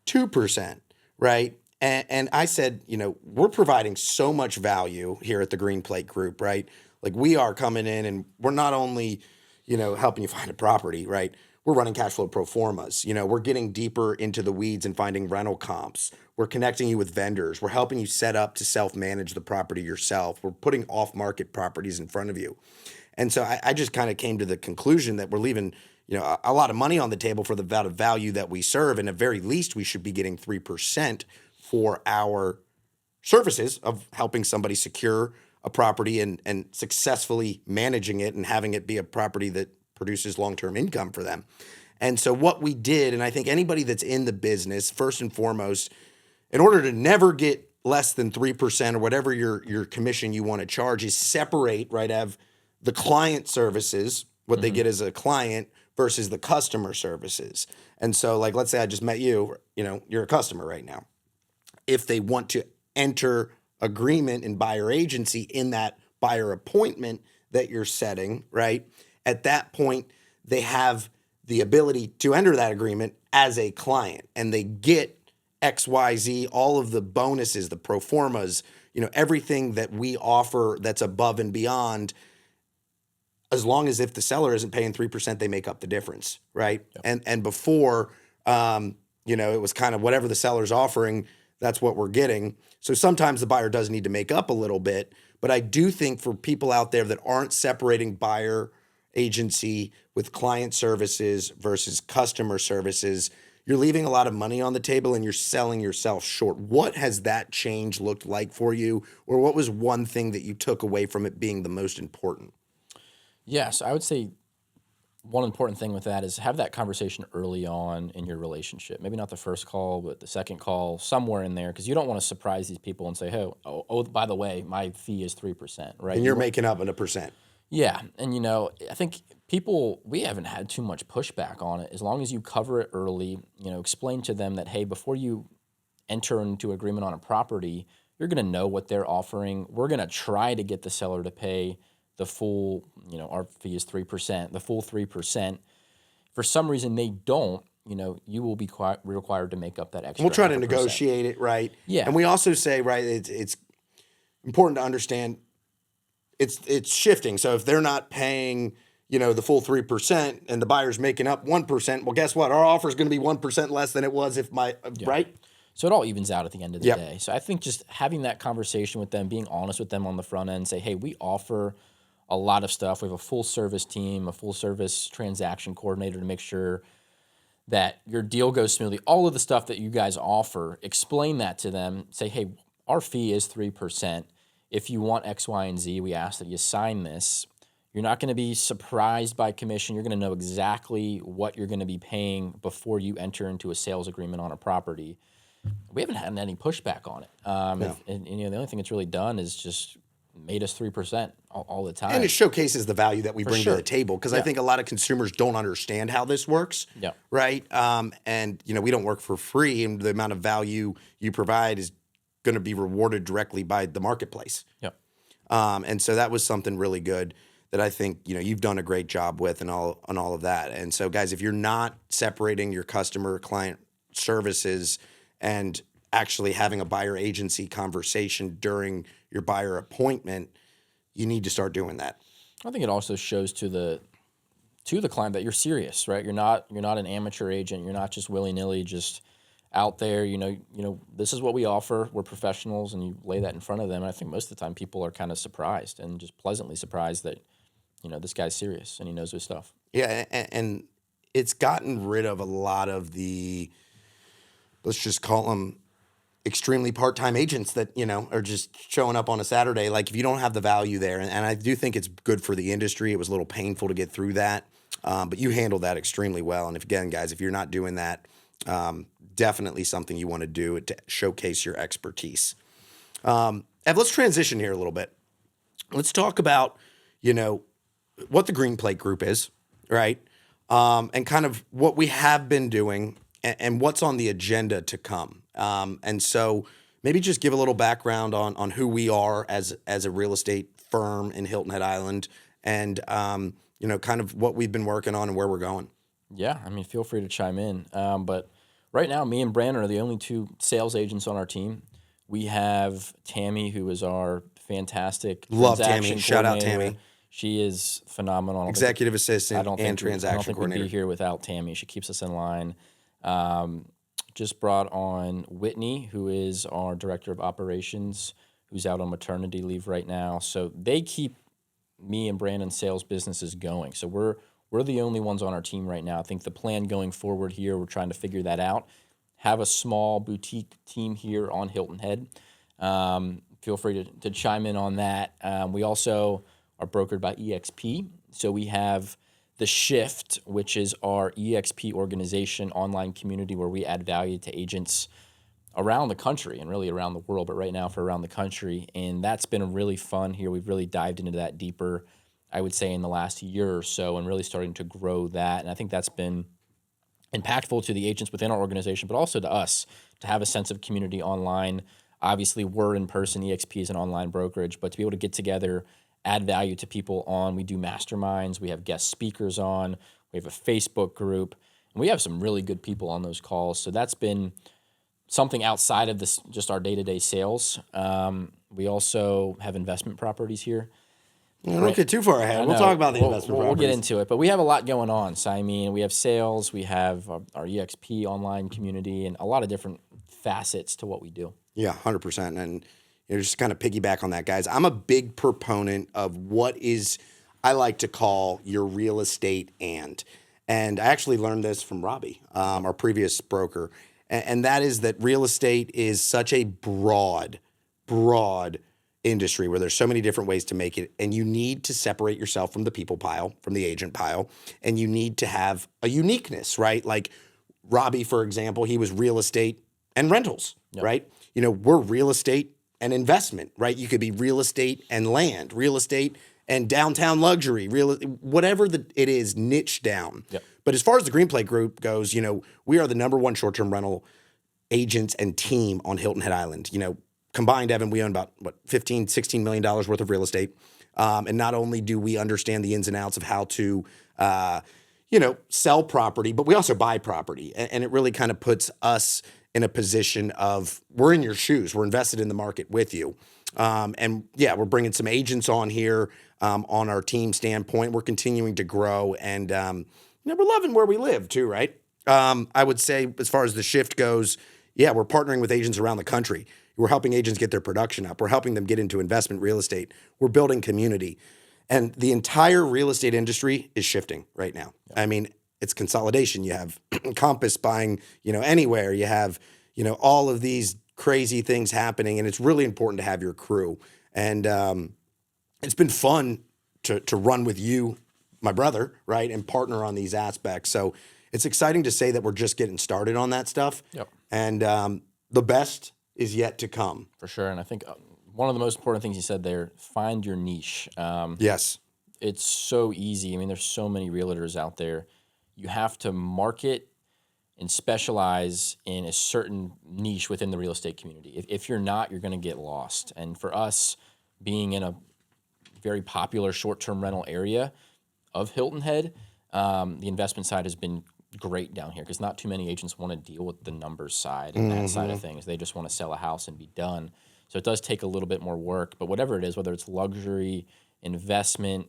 2%, right? And I said, we're providing so much value here at the Greenplate Group, right? Like, we are coming in and we're not only, helping you find a property, right? We're running cash flow pro formas. We're getting deeper into the weeds and finding rental comps. We're connecting you with vendors. We're helping you set up to self-manage the property yourself. We're putting off-market properties in front of you. And so I just kind of came to the conclusion that we're leaving, a lot of money on the table for the value that we serve. And at very least, we should be getting 3% for our services of helping somebody secure a property and successfully managing it and having it be a property that produces long-term income for them. And so what we did, and I think anybody that's in the business, first and foremost, in order to never get less than 3% or whatever your commission you want to charge, is separate, right, have the client services, what they get as a client, versus the customer services. And so, like, let's say I just met you, you're a customer right now. If they want to enter agreement in buyer agency in that buyer appointment that you're setting, right, at that point, they have the ability to enter that agreement as a client, and they get XYZ, all of the bonuses, the pro formas, everything that we offer that's above and beyond, as long as if the seller isn't paying 3%, they make up the difference, right? Yep. And before, it was kind of whatever the seller's offering, that's what we're getting. So sometimes the buyer does need to make up a little bit, but I do think for people out there that aren't separating buyer agency with client services versus customer services, you're leaving a lot of money on the table and you're selling yourself short. What has that change looked like for you? Or what was one thing that you took away from it being the most important? Yes, I would say one important thing with that is have that conversation early on in your relationship. Maybe not the first call, but the second call, somewhere in there, because you don't want to surprise these people and say, hey, oh, by the way, my fee is 3%, right? And you're making up in a percent. Yeah, and I think we haven't had too much pushback on it. As long as you cover it early, explain to them that, hey, before you enter into agreement on a property, you're going to know what they're offering. We're going to try to get the seller to pay the full, our fee is 3%, the full 3%. For some reason they don't, you will be required to make up that extra. We'll try to negotiate it, right? Yeah. And we also say, right, it's important to understand it's shifting. So if they're not paying, the full 3% and the buyer's making up 1%, well, guess what? Our offer is going to be 1% less than it was if right? So it all evens out at the end of the day. So I think just having that conversation with them, being honest with them on the front end, say, hey, we offer a lot of stuff. We have a full service team, a full service transaction coordinator to make sure that your deal goes smoothly. All of the stuff that you guys offer, explain that to them. Say, hey, our fee is 3%. If you want X, Y, and Z, we ask that you sign this. You're not going to be surprised by commission. You're going to know exactly what you're going to be paying before you enter into a sales agreement on a property. We haven't had any pushback on it. No. And the only thing it's really done is just made us 3% all the time. And it showcases the value that we bring sure. to the table, because I think a lot of consumers don't understand how this works, right? And, we don't work for free, and the amount of value you provide is going to be rewarded directly by the marketplace. And so that was something really good that I think, you've done a great job with and all of that. And so, guys, if you're not separating your customer client services and actually having a buyer agency conversation during your buyer appointment, you need to start doing that. I think it also shows to the client that you're serious, right? You're not an amateur agent. You're not just willy-nilly just out there. This is what we offer. We're professionals, and you lay that in front of them. And I think most of the time people are kind of surprised and just pleasantly surprised that, this guy's serious and he knows his stuff. Yeah, and it's gotten rid of a lot of the, let's just call them extremely part-time agents that, are just showing up on a Saturday. Like, if you don't have the value there, and I do think it's good for the industry. It was a little painful to get through that, but you handled that extremely well. And if you're not doing that, definitely something you want to do to showcase your expertise. Ev, let's transition here a little bit. Let's talk about, what the Greenplate Group is, right? And kind of what we have been doing and what's on the agenda to come. And so maybe just give a little background on who we are as a real estate firm in Hilton Head Island, and kind of what we've been working on and where we're going. Yeah, feel free to chime in. But right now, me and Brandon are the only two sales agents on our team. We have Tammy, who is our fantastic Love transaction Tammy. Shout out Tammy. She is phenomenal. Executive assistant and transaction I don't think coordinator. we'd be here without Tammy. She keeps us in line. Just brought on Whitney, who is our director of operations, who's out on maternity leave right now. So they keep me and Brandon's sales businesses going. So we're the only ones on our team right now. I think the plan going forward here, we're trying to figure that out. Have a small boutique team here on Hilton Head. Feel free to chime in on that. We also are brokered by EXP. So we have The Shift, which is our EXP organization online community where we add value to agents around the country and really around the world, but right now for around the country. And that's been really fun here. We've really dived into that deeper, I would say, in the last year or so, and really starting to grow that. And I think that's been impactful to the agents within our organization, but also to us to have a sense of community online. Obviously, we're in person. EXP is an online brokerage, but to be able to get together, add value to people on. We do masterminds. We have guest speakers on. We have a Facebook group. And we have some really good people on those calls. So that's been something outside of this, just our day-to-day sales. We also have investment properties here. Don't get too far ahead. We'll talk about the investment properties. We'll get into it. But we have a lot going on. So, we have sales. We have our EXP online community and a lot of different facets to what we do. Yeah, 100%. And just kind of piggyback on that, guys. I'm a big proponent of what is I like to call your real estate and I actually learned this from Robbie, our previous broker, and that is that real estate is such a broad industry where there's so many different ways to make it, and you need to separate yourself from the people pile, from the agent pile, and you need to have a uniqueness, right? Like Robbie, for example, he was real estate and rentals, right? You know, we're real estate and investment, right? You could be real estate and land, real estate and downtown luxury, whatever it is, niche down. Yep. But as far as the Greenplate Group goes, you know, we are the #1 short-term rental agents and team on Hilton Head Island. You know, combined, Evan, we own about, $16 million worth of real estate. And not only do we understand the ins and outs of how to, sell property, but we also buy property. And it really kind of puts us in a position of, we're in your shoes. We're invested in the market with you. We're bringing some agents on here on our team standpoint. We're continuing to grow, and we're loving where we live too, right? I would say as far as the shift goes, we're partnering with agents around the country. We're helping agents get their production up. We're helping them get into investment real estate. We're building community. And the entire real estate industry is shifting right now. Yep. I mean, it's consolidation. You have Compass buying, anywhere. You have, all of these crazy things happening, and it's really important to have your crew. And it's been fun to run with you, my brother, right, and partner on these aspects. So it's exciting to say that we're just getting started on that stuff. Yep. And the best is yet to come. For sure. And I think one of the most important things you said there, find your niche. Yes. It's so easy. I mean, there's so many realtors out there. You have to market and specialize in a certain niche within the real estate community. If you're not, you're going to get lost. And for us, being in a very popular short-term rental area of Hilton Head, the investment side has been great down here because not too many agents want to deal with the numbers side and that side of things. They just want to sell a house and be done. So it does take a little bit more work. But whatever it is, whether it's luxury, investment,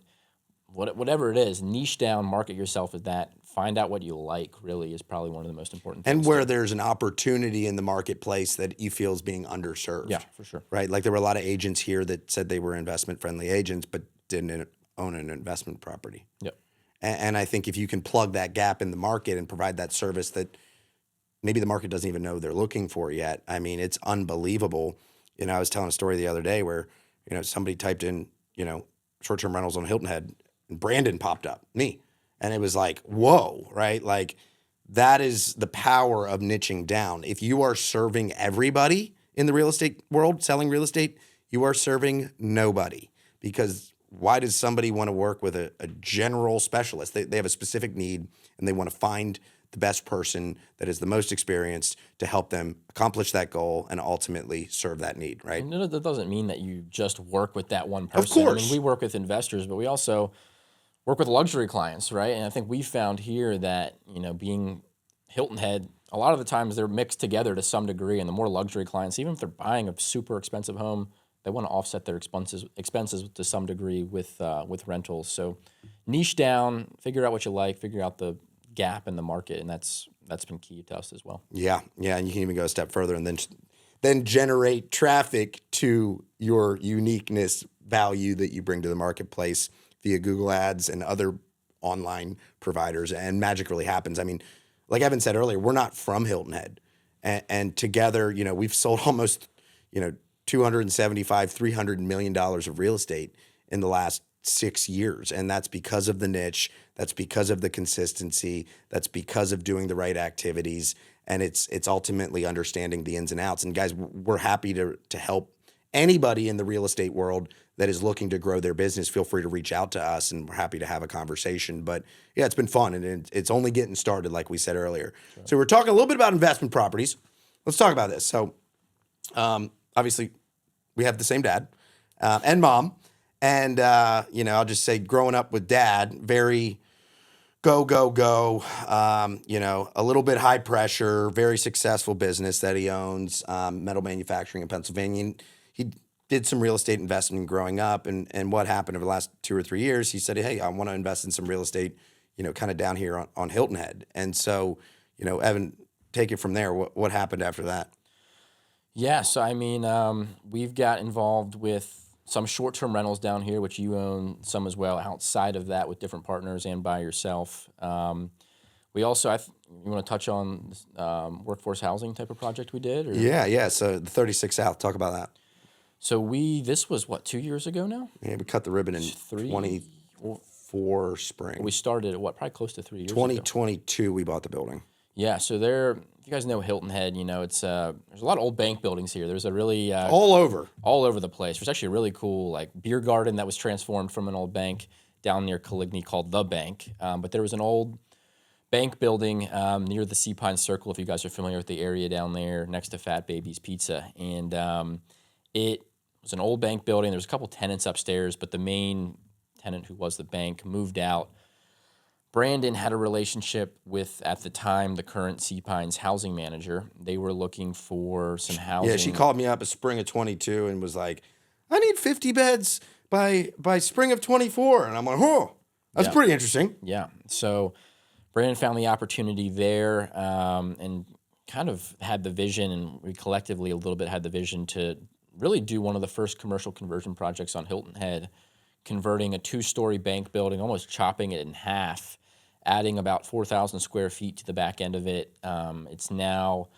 whatever it is, niche down, market yourself at that. Find out what you like, really, is probably one of the most important things. And where there's an opportunity in the marketplace that you feel is being underserved. Yeah, for sure. Right? Like there were a lot of agents here that said they were investment-friendly agents but didn't own an investment property. Yep. And I think if you can plug that gap in the market and provide that service that maybe the market doesn't even know they're looking for yet, I mean, it's unbelievable. I was telling a story the other day where, somebody typed in, short-term rentals on Hilton Head, and Brandon popped up, me. And it was like, whoa, right? Like that is the power of niching down. If you are serving everybody in the real estate world, selling real estate, you are serving nobody. Because why does somebody want to work with a general specialist? They have a specific need, and they want to find the best person that is the most experienced to help them accomplish that goal and ultimately serve that need, right? And that doesn't mean that you just work with that one person. Of course. I mean, we work with investors, but we also work with luxury clients, right? And I think we found here that, being Hilton Head, a lot of the times they're mixed together to some degree, and the more luxury clients, even if they're buying a super expensive home, they want to offset their expenses to some degree with rentals. So niche down, figure out what you like, figure out the gap in the market, and that's been key to us as well. Yeah, and you can even go a step further and then generate traffic to your uniqueness value that you bring to the marketplace via Google Ads and other online providers, and magic really happens. I mean, like Evan said earlier, we're not from Hilton Head, and together, we've sold almost, $275-300 million of real estate in the last 6 years. And that's because of the niche. That's because of the consistency. That's because of doing the right activities. And it's ultimately understanding the ins and outs. And guys, we're happy to help anybody in the real estate world that is looking to grow their business. Feel free to reach out to us, and we're happy to have a conversation. But yeah, it's been fun, and it's only getting started, like we said earlier. Sure. So we're talking a little bit about investment properties. Let's talk about this. So obviously, we have the same dad and mom. And, I'll just say growing up with dad, very go, a little bit high pressure, very successful business that he owns, metal manufacturing in Pennsylvania. And he did some real estate investment growing up. And what happened over the last 2 or 3 years, he said, hey, I want to invest in some real estate, kind of down here on Hilton Head. And so, Evan, take it from there. What happened after that? Yeah, so I mean, we've got involved with some short-term rentals down here, which you own some as well outside of that with different partners and by yourself. We also, you want to touch on this, workforce housing type of project we did? Or? Yeah. So the 36 South, talk about that. So this was 2 years ago now? Yeah, we cut the ribbon in 24 spring. We started at probably close to 3 years 2022 we bought the building. Yeah, so you guys know Hilton Head, it's there's a lot of old bank buildings here. There's a really all over the place. There's actually a really cool beer garden that was transformed from an old bank down near Coligny called The Bank. But there was an old bank building near the Sea Pine Circle, if you guys are familiar with the area down there, next to Fat Baby's Pizza. And it was an old bank building. There was a couple tenants upstairs, but the main tenant, who was the bank, moved out. Brandon had a relationship with, at the time, the current Sea Pines housing manager. They were looking for some housing. Yeah, she called me up in spring of 22 and was like, I need 50 beds by spring of 24. And I'm like, oh, that's pretty interesting. Yeah. So Brandon found the opportunity there and kind of had the vision, and we collectively a little bit had the vision to really do one of the first commercial conversion projects on Hilton Head, converting a 2-story bank building, almost chopping it in half, adding about 4,000 square feet to the back end of it. It's now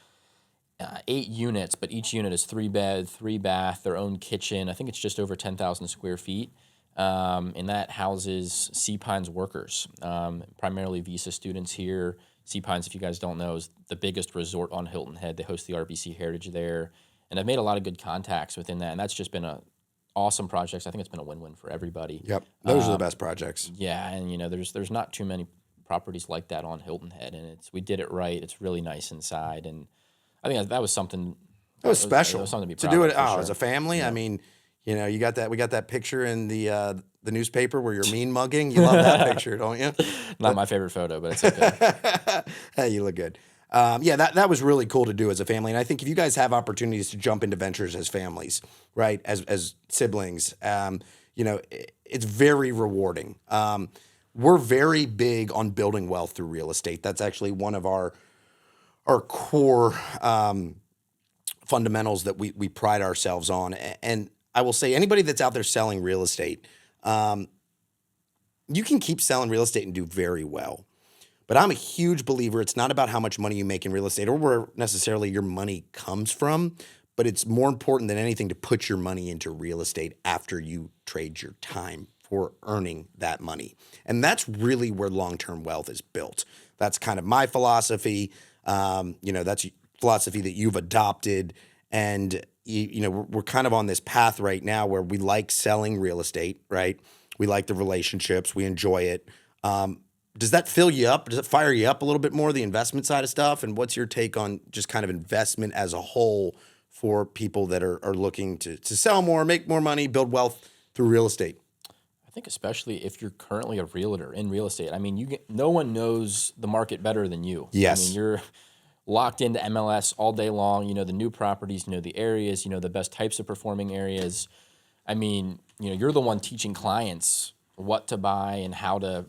8 units, but each unit is 3 bed, 3 bath, their own kitchen. I think it's just over 10,000 square feet. And that houses Sea Pines workers, primarily visa students here. Sea Pines, if you guys don't know, is the biggest resort on Hilton Head. They host the RBC Heritage there. And I've made a lot of good contacts within that. And that's just been a awesome project. I think it's been a win-win for everybody. Yep, those are the best projects. Yeah, and there's not too many properties like that on Hilton Head, and we did it right. It's really nice inside, and I think that was something. That was special. That was something to be proud to do it. Sure. As a family. Yeah. I mean, you got that. We got that picture in the newspaper where you're mean mugging. You love that picture, don't you? Not my favorite photo, but it's okay. Hey, you look good. That was really cool to do as a family. And I think if you guys have opportunities to jump into ventures as families, right, as siblings, it's very rewarding. We're very big on building wealth through real estate. That's actually one of our core fundamentals that we pride ourselves on. And I will say, anybody that's out there selling real estate, you can keep selling real estate and do very well. But I'm a huge believer it's not about how much money you make in real estate or where necessarily your money comes from, but it's more important than anything to put your money into real estate after you trade your time for earning that money. And that's really where long-term wealth is built. That's kind of my philosophy. That's a philosophy that you've adopted. And, we're kind of on this path right now where we like selling real estate, right? We like the relationships. We enjoy it. Does that fill you up? Does it fire you up a little bit more, the investment side of stuff? And what's your take on just kind of investment as a whole for people that are looking to sell more, make more money, build wealth through real estate? I think especially if you're currently a realtor in real estate. I mean, no one knows the market better than you. Yes. I mean, you're locked into MLS all day long. You know the new properties, the areas, the best types of performing areas. I mean, you're the one teaching clients what to buy and how to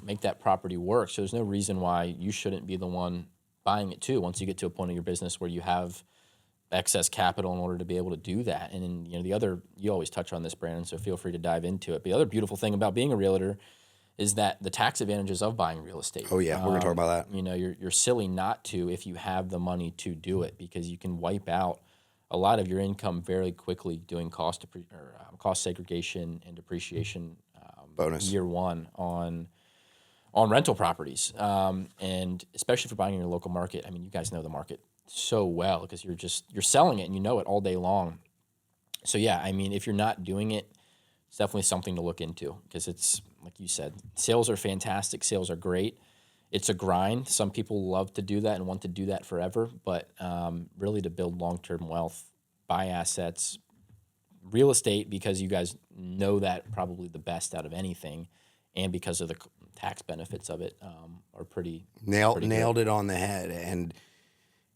make that property work. So there's no reason why you shouldn't be the one buying it too once you get to a point in your business where you have excess capital in order to be able to do that. And then, the other, you always touch on this, Brandon, so feel free to dive into it. But the other beautiful thing about being a realtor is that the tax advantages of buying real estate. Oh yeah, we're going to talk about that. You're silly not to if you have the money to do it, because you can wipe out a lot of your income very quickly doing cost segregation and depreciation bonus year one on rental properties, and especially for buying in your local market. I mean, you guys know the market so well because you're selling it and you know it all day long. So yeah, I mean, if you're not doing it, it's definitely something to look into, because it's like you said, sales are fantastic, sales are great. It's a grind. Some people love to do that and want to do that forever, but really to build long-term wealth, buy assets, real estate, because you guys know that probably the best out of anything, and because of the tax benefits of it are pretty nailed it on the head. And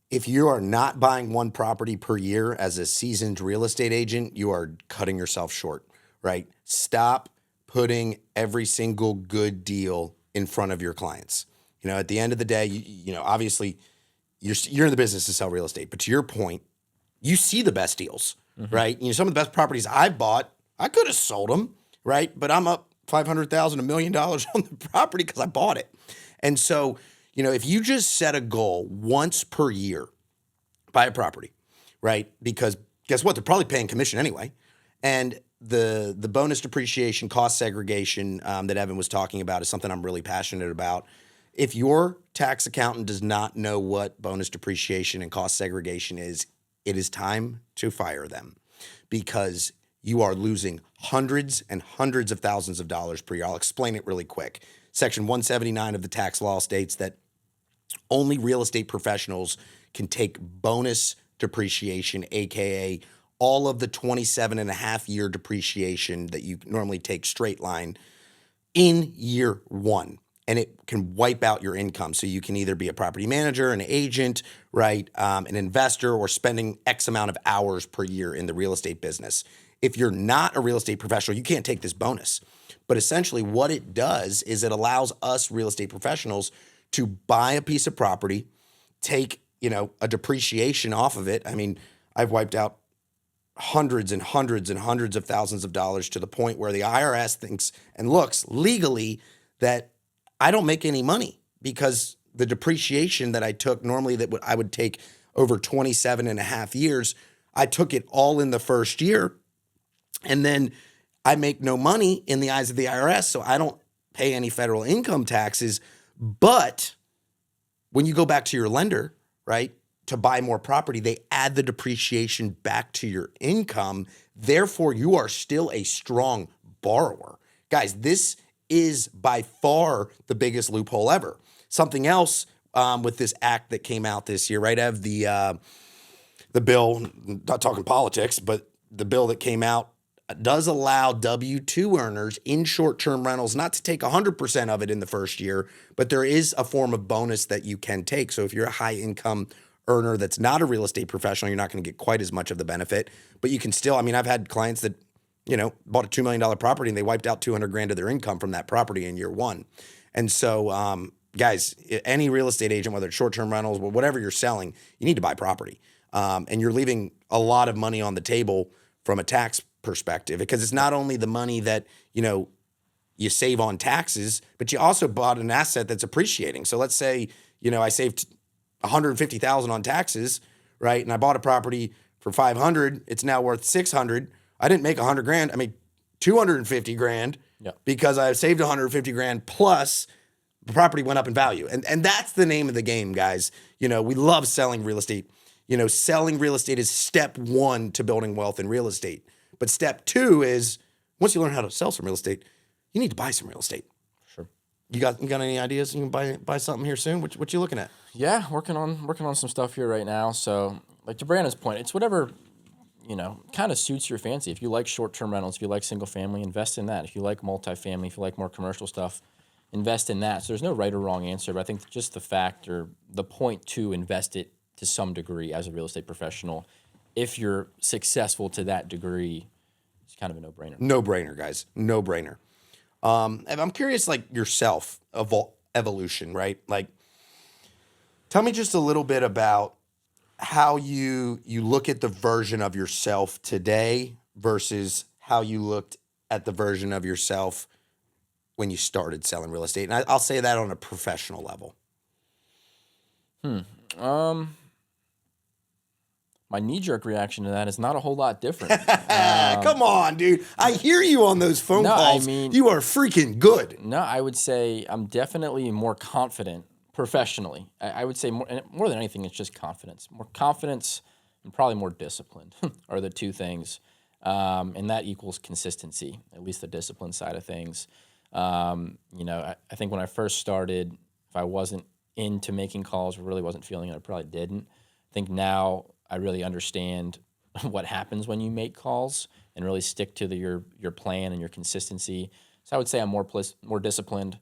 if you are not buying one property per year as a seasoned real estate agent, you are cutting yourself short, right? Stop putting every single good deal in front of your clients. At the end of the day, obviously you're in the business to sell real estate, but to your point, you see the best deals, right? Some of the best properties I've bought I could have sold them, right? But I'm up $500,000, $1 million on the property because I bought it. And so, if you just set a goal once per year, buy a property, right? Because guess what? They're probably paying commission anyway. And the bonus depreciation, cost segregation that Evan was talking about is something I'm really passionate about. If your tax accountant does not know what bonus depreciation and cost segregation is, it is time to fire them, because you are losing hundreds and hundreds of thousands of dollars per year. I'll explain it really quick. Section 179 of the tax law states that only real estate professionals can take bonus depreciation, AKA all of the 27.5-year depreciation that you normally take straight line, in year one. And it can wipe out your income. So you can either be a property manager, an agent, right, an investor, or spending X amount of hours per year in the real estate business. If you're not a real estate professional, you can't take this bonus. But essentially what it does is it allows us real estate professionals to buy a piece of property, take, a depreciation off of it. I mean, I've wiped out hundreds and hundreds and hundreds of thousands of dollars to the point where the IRS thinks and looks legally that I don't make any money, because the depreciation that I took normally that I would take over 27.5 years, I took it all in the first year. And then I make no money in the eyes of the IRS, so I don't pay any federal income taxes. But when you go back to your lender, right, to buy more property, they add the depreciation back to your income. Therefore, you are still a strong borrower. Guys, this is by far the biggest loophole ever. Something else with this act that came out this year, right? I have the bill, not talking politics, but the bill that came out does allow W-2 earners in short-term rentals not to take 100% of it in the first year, but there is a form of bonus that you can take. So if you're a high-income earner that's not a real estate professional, you're not going to get quite as much of the benefit, but you can still, I've had clients that, bought a $2 million property and they wiped out $200,000 of their income from that property in year one. And so, guys, any real estate agent, whether it's short-term rentals or whatever you're selling, you need to buy property. And you're leaving a lot of money on the table from a tax perspective, because it's not only the money that, you save on taxes, but you also bought an asset that's appreciating. So let's say, I saved $150,000 on taxes, right? And I bought a property for $500. It's now worth $600. I didn't make $100,000. I made $250,000 because I saved $150,000 plus the property went up in value. And that's the name of the game, guys. We love selling real estate. Selling real estate is step one to building wealth in real estate. But step two is, once you learn how to sell some real estate, you need to buy some real estate. Sure. You got any ideas? You can buy something here soon? What you looking at? Yeah, working on some stuff here right now. So, like to Brandon's point, it's whatever, kind of suits your fancy. If you like short-term rentals, if you like single family, invest in that. If you like multifamily, if you like more commercial stuff, invest in that. So there's no right or wrong answer, but I think just the fact or the point to invest it to some degree as a real estate professional, if you're successful to that degree, it's kind of a no-brainer. No-brainer, guys. No-brainer. I'm curious, like yourself, evolution, right? Like, tell me just a little bit about how you look at the version of yourself today versus how you looked at the version of yourself when you started selling real estate. And I'll say that on a professional level. My knee-jerk reaction to that is not a whole lot different. Come on, dude. I hear you on those phone calls. You are freaking good. No, I would say I'm definitely more confident professionally. I would say more than anything, it's just confidence. More confidence and probably more discipline are the two things. And that equals consistency, at least the discipline side of things. I think when I first started, if I wasn't into making calls or really wasn't feeling it, I probably didn't. I think now I really understand what happens when you make calls and really stick to your plan and your consistency. So I would say I'm more disciplined,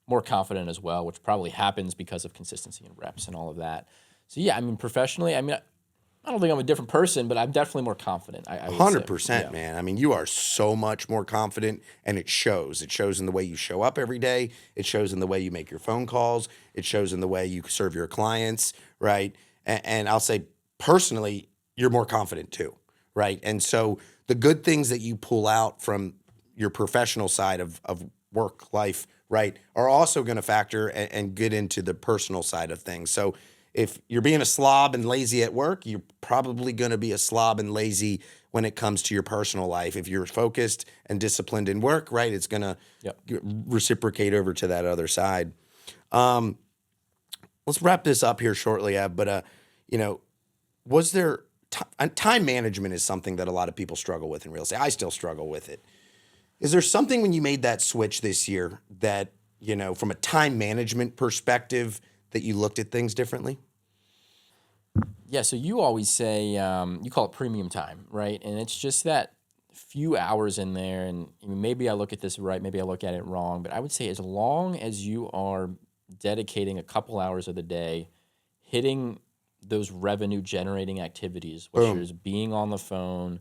more confident as well, which probably happens because of consistency and reps and all of that. So yeah, professionally, I don't think I'm a different person, but I'm definitely more confident. 100%, man. You are so much more confident, and it shows. It shows in the way you show up every day. It shows in the way you make your phone calls. It shows in the way you serve your clients, right? And I'll say, personally, you're more confident too, right? And so the good things that you pull out from your professional side of work life, right, are also going to factor and get into the personal side of things. So if you're being a slob and lazy at work, you're probably going to be a slob and lazy when it comes to your personal life. If you're focused and disciplined in work, right, it's going to reciprocate over to that other side. Let's wrap this up here shortly, Ev, but, was there time management is something that a lot of people struggle with in real estate. I still struggle with it. Is there something when you made that switch this year that, from a time management perspective, that you looked at things differently? Yeah, so you always say, you call it premium time, right? And it's just that few hours in there, and maybe I look at this right, maybe I look at it wrong, but I would say as long as you are dedicating a couple hours of the day, hitting those revenue generating activities, which is being on the phone,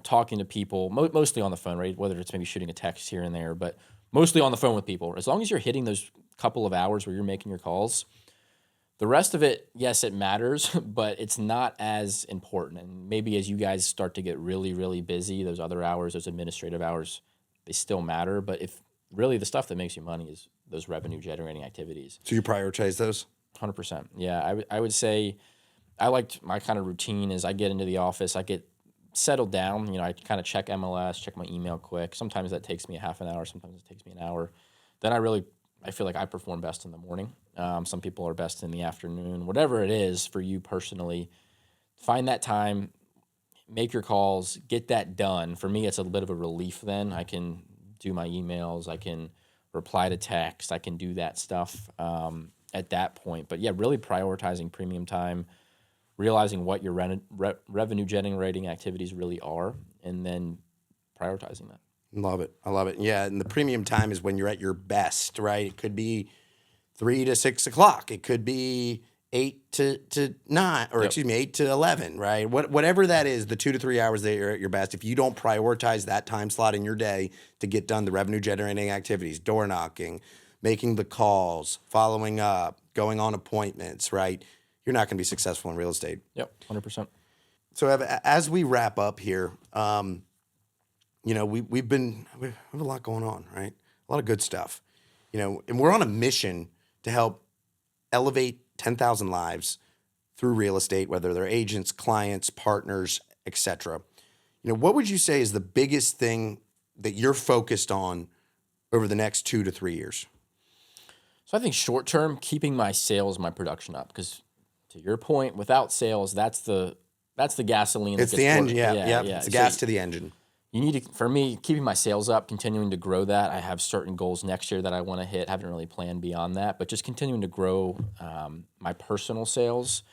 talking to people, mostly on the phone, right? Whether it's maybe shooting a text here and there, but mostly on the phone with people. As long as you're hitting those couple of hours where you're making your calls, the rest of it, yes, it matters, but it's not as important. And maybe as you guys start to get really, really busy, those other hours, those administrative hours, they still matter. But if really the stuff that makes you money is those revenue generating activities. So you prioritize those? 100%. Yeah, I would say I liked my kind of routine is I get into the office, I get settled down. I kind of check MLS, check my email quick. Sometimes that takes me a half an hour. Sometimes it takes me an hour. Then I feel like I perform best in the morning. Some people are best in the afternoon. Whatever it is for you personally, find that time, make your calls, get that done. For me, it's a bit of a relief then. I can do my emails. I can reply to text. I can do that stuff at that point. But yeah, really prioritizing premium time, realizing what your revenue generating activities really are, and then prioritizing that. I love it. Yeah, and the premium time is when you're at your best, right? It could be 3 to 6 o'clock. It could be 8 to 9, or 8 to 11, right? Whatever that is, the 2 to 3 hours that you're at your best. If you don't prioritize that time slot in your day to get done the revenue generating activities, door knocking, making the calls, following up, going on appointments, right? You're not going to be successful in real estate. Yep, 100%. So as we wrap up here, we have a lot going on, right? A lot of good stuff, and we're on a mission to help elevate 10,000 lives through real estate, whether they're agents, clients, partners, etc. What would you say is the biggest thing that you're focused on over the next 2 to 3 years? So I think short term, keeping my sales, my production up, because to your point, without sales, that's the gasoline. It's the engine. Yeah. It's the gas to the engine. You need to, for me, keeping my sales up, continuing to grow that. I have certain goals next year that I want to hit. Haven't really planned beyond that, but just continuing to grow my personal sales.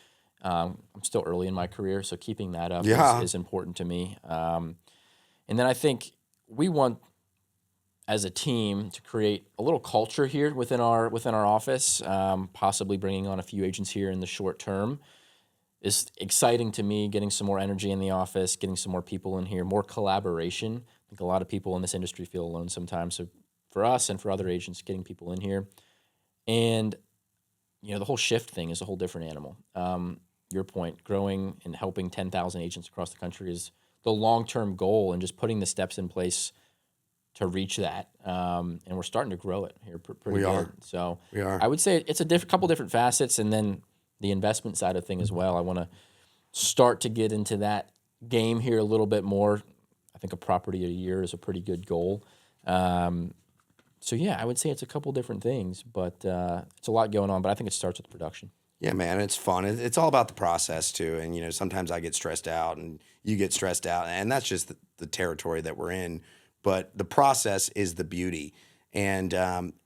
I'm still early in my career, so keeping that up is important to me. And then I think we want, as a team, to create a little culture here within our office, possibly bringing on a few agents here in the short term. Is exciting to me, getting some more energy in the office, getting some more people in here, more collaboration. I think a lot of people in this industry feel alone sometimes. So for us and for other agents, getting people in here. And, the whole shift thing is a whole different animal. Your point, growing and helping 10,000 agents across the country is the long-term goal, and just putting the steps in place to reach that. And we're starting to grow it here pretty good. So we are. I would say it's a couple different facets, and then the investment side of thing as well. I want to start to get into that game here a little bit more. I think a property a year is a pretty good goal. So yeah, I would say it's a couple different things, but it's a lot going on. But I think it starts with production. Yeah, man, it's fun. It's all about the process too. And sometimes I get stressed out, and you get stressed out, and that's just the territory that we're in. But the process is the beauty. And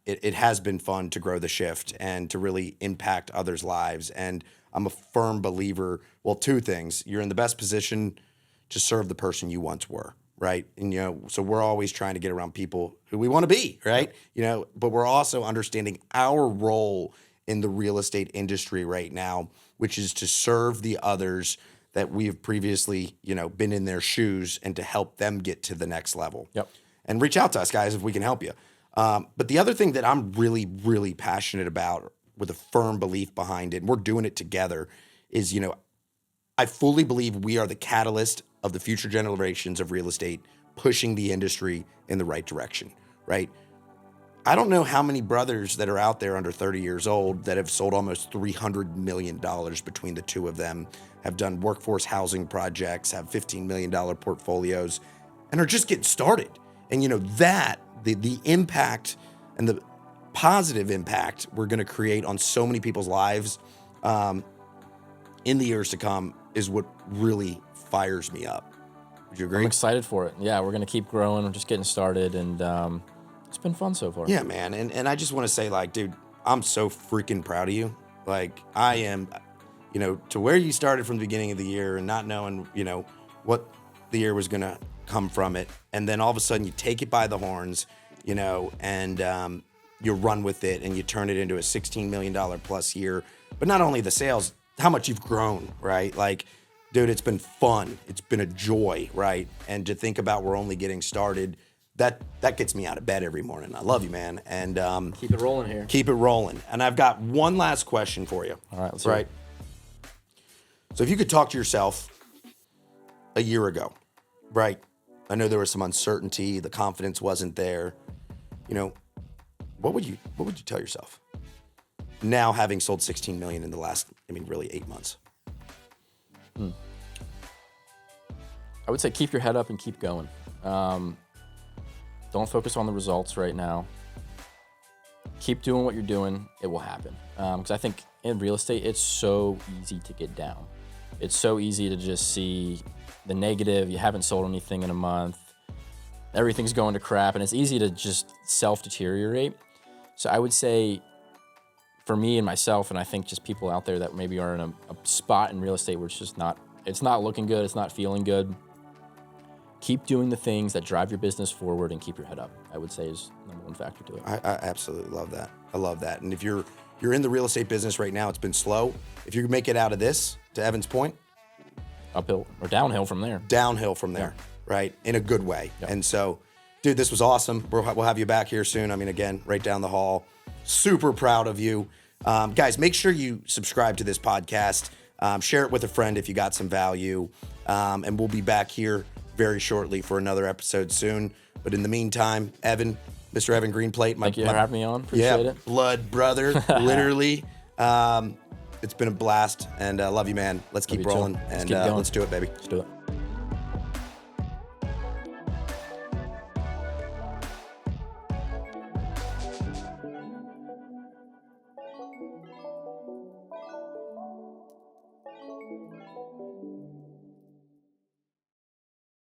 it has been fun to grow the shift and to really impact others' lives. And I'm a firm believer, well, two things. You're in the best position to serve the person you once were, right? And, so we're always trying to get around people who we want to be, right? But we're also understanding our role in the real estate industry right now, which is to serve the others that we have previously, been in their shoes, and to help them get to the next level. Yep. And reach out to us, guys, if we can help you. But the other thing that I'm really, really passionate about, with a firm belief behind it, and we're doing it together, is, I fully believe we are the catalyst of the future generations of real estate, pushing the industry in the right direction, right? I don't know how many brothers that are out there under 30 years old that have sold almost $300 million between the two of them, have done workforce housing projects, have $15 million portfolios, and are just getting started. And that the impact and the positive impact we're going to create on so many people's lives in the years to come is what really fires me up. Would you agree? I'm excited for it. Yeah, we're going to keep growing. We're just getting started, and it's been fun so far. Yeah, man. And I just want to say, dude, I'm so freaking proud of you. I am, to where you started from the beginning of the year and not knowing, what the year was going to come from it. And then all of a sudden you take it by the horns, and you run with it and you turn it into a $16 million plus year. But not only the sales, how much you've grown, right? Dude, it's been fun. It's been a joy, right? And to think about we're only getting started, that gets me out of bed every morning. I love you, man. And keep it rolling here. Keep it rolling. And I've got one last question for you. All right, let's hear it. So if you could talk to yourself a year ago, right? I know there was some uncertainty, the confidence wasn't there. What would you tell yourself now, having sold 16 million in the last, really 8 months? I would say keep your head up and keep going. Don't focus on the results right now. Keep doing what you're doing. It will happen. Because I think in real estate, it's so easy to get down. It's so easy to just see the negative. You haven't sold anything in a month. Everything's going to crap. And it's easy to just self-deteriorate. So I would say for me and myself, and I think just people out there that maybe are in a spot in real estate where it's not looking good, it's not feeling good, keep doing the things that drive your business forward and keep your head up, I would say is number one factor to it. I absolutely love that. I love that. And if you're in the real estate business right now, it's been slow. If you make it out of this, to Evan's point, uphill or downhill from there. Downhill from there, right? In a good way. Yep. And so, dude, this was awesome. We'll have you back here soon. Again, right down the hall. Super proud of you. Guys, make sure you subscribe to this podcast. Share it with a friend if you got some value. And we'll be back here very shortly for another episode soon. But in the meantime, Evan, Mr. Evan Greenplate. Thank you for having me on. Appreciate it. Blood brother, literally. It's been a blast. And love you, man. Let's keep rolling. And let's do it, baby. Let's do it.